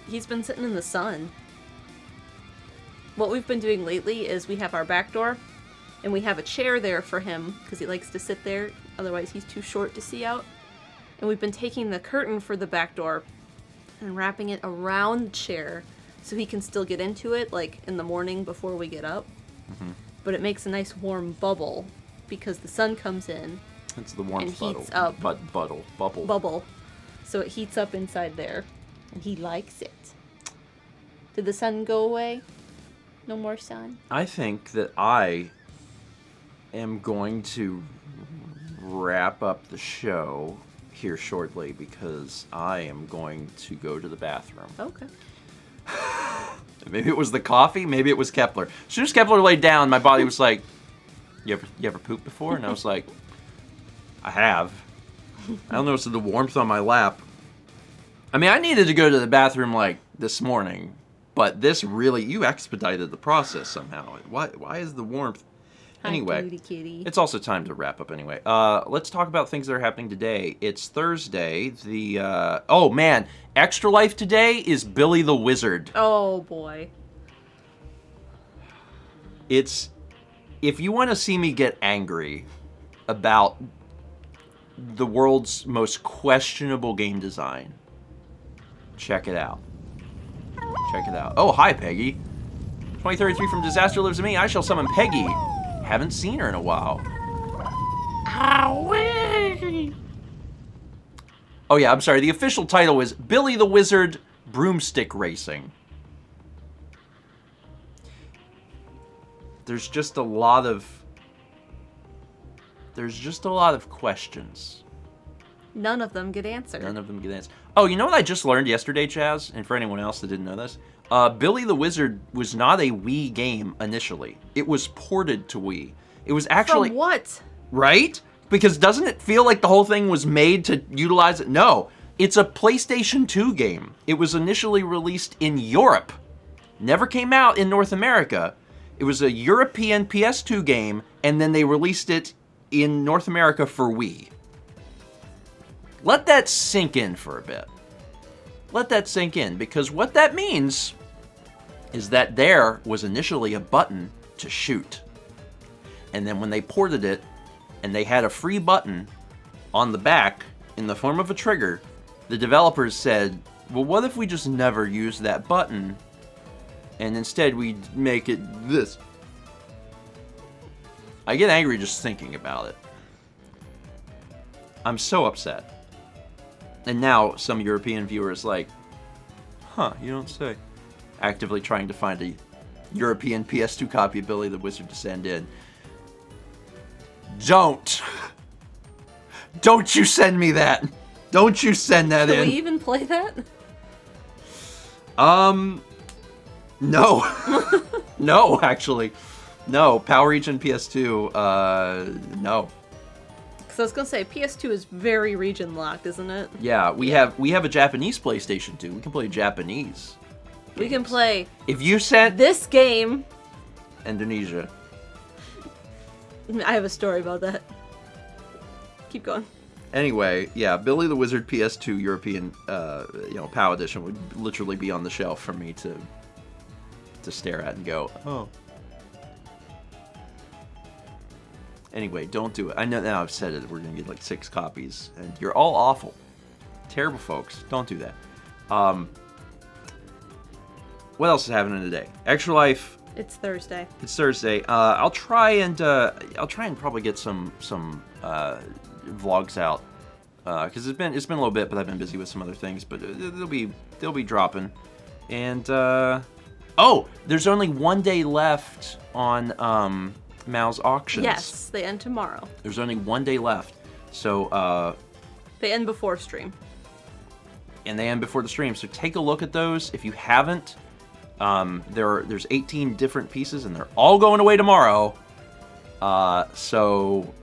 Speaker 3: He's been sitting in the sun. What we've been doing lately is we have our back door, and we have a chair there for him, because he likes to sit there, otherwise he's too short to see out. And we've been taking the curtain for the back door and wrapping it around the chair so he can still get into it, like in the morning before we get up. Mm-hmm. But it makes a nice warm bubble, because the sun comes in.
Speaker 2: It's the warmth
Speaker 3: and heats up.
Speaker 2: Bubble.
Speaker 3: So it heats up inside there, and he likes it. Did the sun go away? No more sun?
Speaker 2: I think that I am going to wrap up the show here shortly, because I am going to go to the bathroom.
Speaker 3: Okay.
Speaker 2: Maybe it was the coffee, maybe it was Kepler. As soon as Kepler laid down, my body was like, you ever pooped before? And I was like, I have. I don't know, it's the warmth on my lap. I mean, I needed to go to the bathroom like this morning, but this really, you expedited the process somehow. Why is the warmth? Anyway,
Speaker 3: Hi, kitty.
Speaker 2: It's also time to wrap up anyway. Let's talk about things that are happening today. It's Thursday. Oh man, Extra Life today is Billy the Wizard.
Speaker 3: Oh boy.
Speaker 2: If you want to see me get angry about the world's most questionable game design, check it out. Check it out. Oh, hi, Peggy. 2033 from Disaster Lives in Me. I shall summon Peggy. Haven't seen her in a while. Oh yeah, I'm sorry. The official title is Billy the Wizard Broomstick Racing. There's just a lot of questions.
Speaker 3: None of them get answered.
Speaker 2: Oh, you know what I just learned yesterday, Chaz? And for anyone else that didn't know this, Billy the Wizard was not a Wii game initially. It was ported to Wii. It was actually...
Speaker 3: From what?
Speaker 2: Right? Because doesn't it feel like the whole thing was made to utilize it? No. It's a PlayStation 2 game. It was initially released in Europe. Never came out in North America. It was a European PS2 game, and then they released it in North America for Wii. Let that sink in for a bit. Let that sink in, because what that means is that there was initially a button to shoot. And then when they ported it, and they had a free button on the back in the form of a trigger, the developers said, well, what if we just never use that button, and instead we make it this? I get angry just thinking about it. I'm so upset. And now some European viewers like, huh, you don't say. Actively trying to find a European PS2 copy of Billy the Wizard to send in. Don't you send me that. Don't you send that in.
Speaker 3: Can we even play that?
Speaker 2: No. No, actually. No, Power Region PS2, no.
Speaker 3: So I was gonna say, PS2 is very region locked, isn't it?
Speaker 2: Yeah, we have a Japanese PlayStation 2. We can play Japanese games.
Speaker 3: We can play...
Speaker 2: If you sent...
Speaker 3: this game...
Speaker 2: Indonesia.
Speaker 3: I have a story about that. Keep going.
Speaker 2: Anyway, yeah, Billy the Wizard PS2 European, PAL edition would literally be on the shelf for me to stare at and go, oh. Anyway, don't do it. I know now I've said it. We're going to get like 6 copies. And you're all awful. Terrible folks. Don't do that. What else is happening today? Extra Life
Speaker 3: It's Thursday.
Speaker 2: It's Thursday. I'll try and probably get some vlogs out because it's been a little bit, but I've been busy with some other things. But they'll be dropping. And there's only one day left on Mal's auctions.
Speaker 3: Yes, they end tomorrow.
Speaker 2: There's only one day left, so
Speaker 3: they end before stream.
Speaker 2: And they end before the stream. So take a look at those if you haven't. There's 18 different pieces, and they're all going away tomorrow. So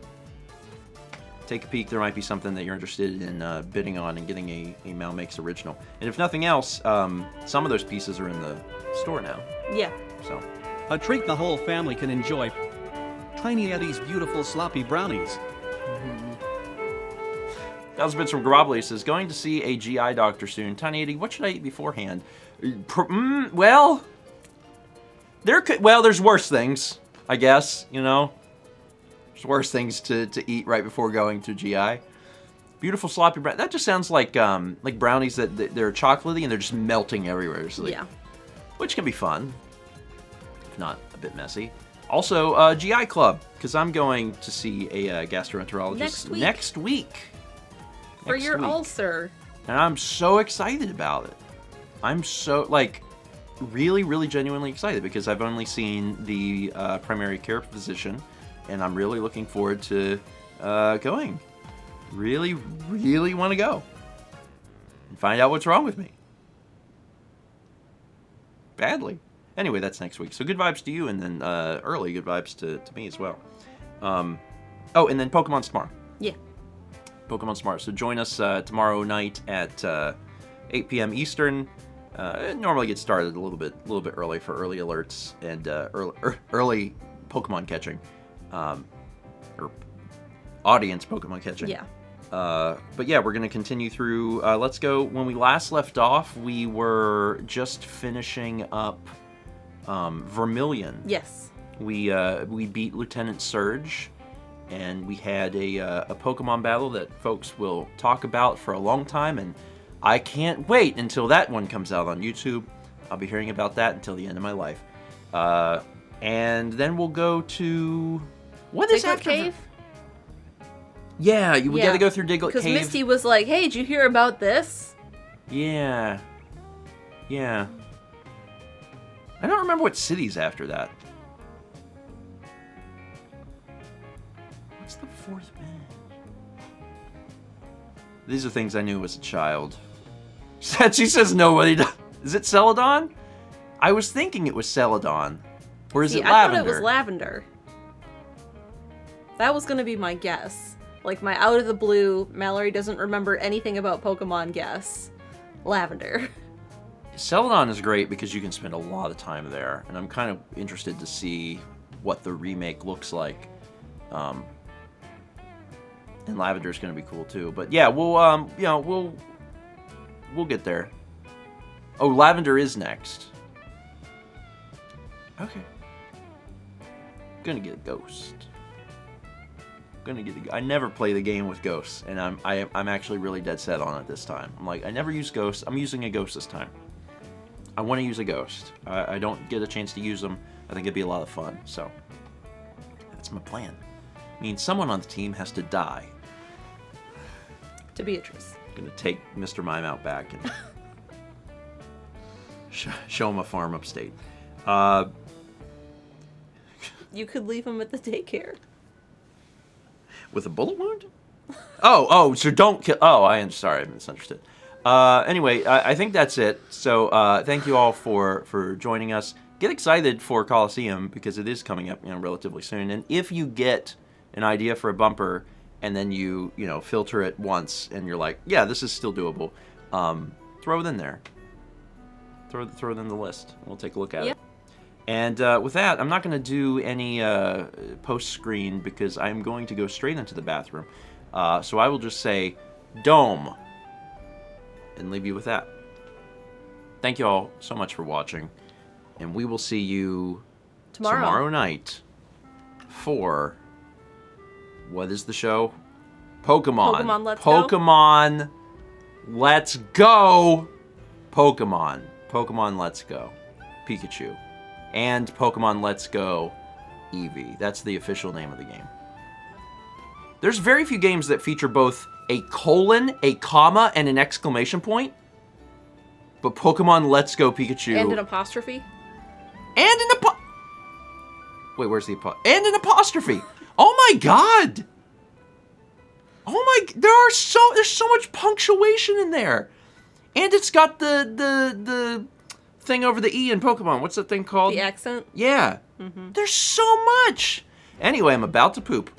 Speaker 2: take a peek. There might be something that you're interested in bidding on and getting a Mal Makes original. And if nothing else, some of those pieces are in the store now.
Speaker 3: Yeah.
Speaker 2: So
Speaker 4: A treat the whole family can enjoy. Tiny Eddie's beautiful sloppy brownies.
Speaker 2: That was bits from Grobbly. Says, going to see a GI doctor soon. Tiny Eddie, what should I eat beforehand? Well, there's worse things, I guess, you know. There's worse things to eat right before going to GI. Beautiful sloppy brownies. That just sounds like brownies that they're chocolatey and they're just melting everywhere. So
Speaker 3: yeah.
Speaker 2: Which can be fun, if not a bit messy. Also, GI Club, because I'm going to see a gastroenterologist next week.
Speaker 3: For your ulcer.
Speaker 2: And I'm so excited about it. I'm so, really, really genuinely excited because I've only seen the primary care physician, and I'm really looking forward to going. Really, really want to go and find out what's wrong with me. Badly. Anyway, that's next week. So good vibes to you, and then early good vibes to me as well. And then Pokemon's tomorrow.
Speaker 3: Yeah.
Speaker 2: Pokemon Smart. So join us tomorrow night at 8 p.m. Eastern. It normally gets started a little bit early for early alerts and early Pokemon catching, or audience Pokemon catching.
Speaker 3: Yeah.
Speaker 2: But yeah, we're gonna continue through. Let's go. When we last left off, we were just finishing up Vermilion.
Speaker 3: Yes.
Speaker 2: We beat Lieutenant Surge. And we had a Pokemon battle that folks will talk about for a long time, and I can't wait until that one comes out on YouTube. I'll be hearing about that until the end of my life. And then we'll go to... What is
Speaker 3: Diglett
Speaker 2: after?
Speaker 3: Cave?
Speaker 2: Yeah, we gotta go through Diglett Cave.
Speaker 3: Because Misty was like, hey, did you hear about this?
Speaker 2: Yeah. Yeah. I don't remember what city's after that. What's the fourth man? These are things I knew as a child. She says nobody does. Is it Celadon? I was thinking it was Celadon. Or is it Lavender?
Speaker 3: I thought it was Lavender. That was going to be my guess. Like my out of the blue, Mallory doesn't remember anything about Pokemon guess. Lavender.
Speaker 2: Celadon is great because you can spend a lot of time there. And I'm kind of interested to see what the remake looks like. And Lavender is going to be cool too. But yeah, we'll get there. Oh, Lavender is next. Okay. Gonna get a ghost. I never play the game with ghosts, and I'm actually really dead set on it this time. I'm like, I never use ghosts. I'm using a ghost this time. I want to use a ghost. I don't get a chance to use them. I think it'd be a lot of fun. So that's my plan. I mean, someone on the team has to die.
Speaker 3: To Beatrice.
Speaker 2: I'm gonna take Mr. Mime out back and show him a farm upstate.
Speaker 3: You could leave him at the daycare.
Speaker 2: With a bullet wound? Oh, so don't kill... Oh, sorry, I misunderstood. Anyway, I think that's it. So, thank you all for joining us. Get excited for Coliseum, because it is coming up, relatively soon. And if you get an idea for a bumper, and then you filter it once, and you're like, yeah, this is still doable, throw it in there. Throw it in the list. We'll take a look at it. And with that, I'm not going to do any post-screen because I'm going to go straight into the bathroom. So I will just say, Dome, and leave you with that. Thank you all so much for watching, and we will see you tomorrow night for, what is the show? Pokemon Let's Go. Pokemon Let's Go. Pokemon Let's Go. Pikachu. and Pokemon Let's Go Eevee. That's the official name of the game. There's very few games that feature both a colon, a comma, and an exclamation point. But Pokemon Let's Go Pikachu...
Speaker 3: And an apostrophe?
Speaker 2: And an Wait, where's the and an apostrophe? Oh my god! Oh my... There's so much punctuation in there. And it's got the thing over the E in Pokemon. What's that thing called?
Speaker 3: The accent?
Speaker 2: Yeah. Mm-hmm. There's so much. Anyway, I'm about to poop.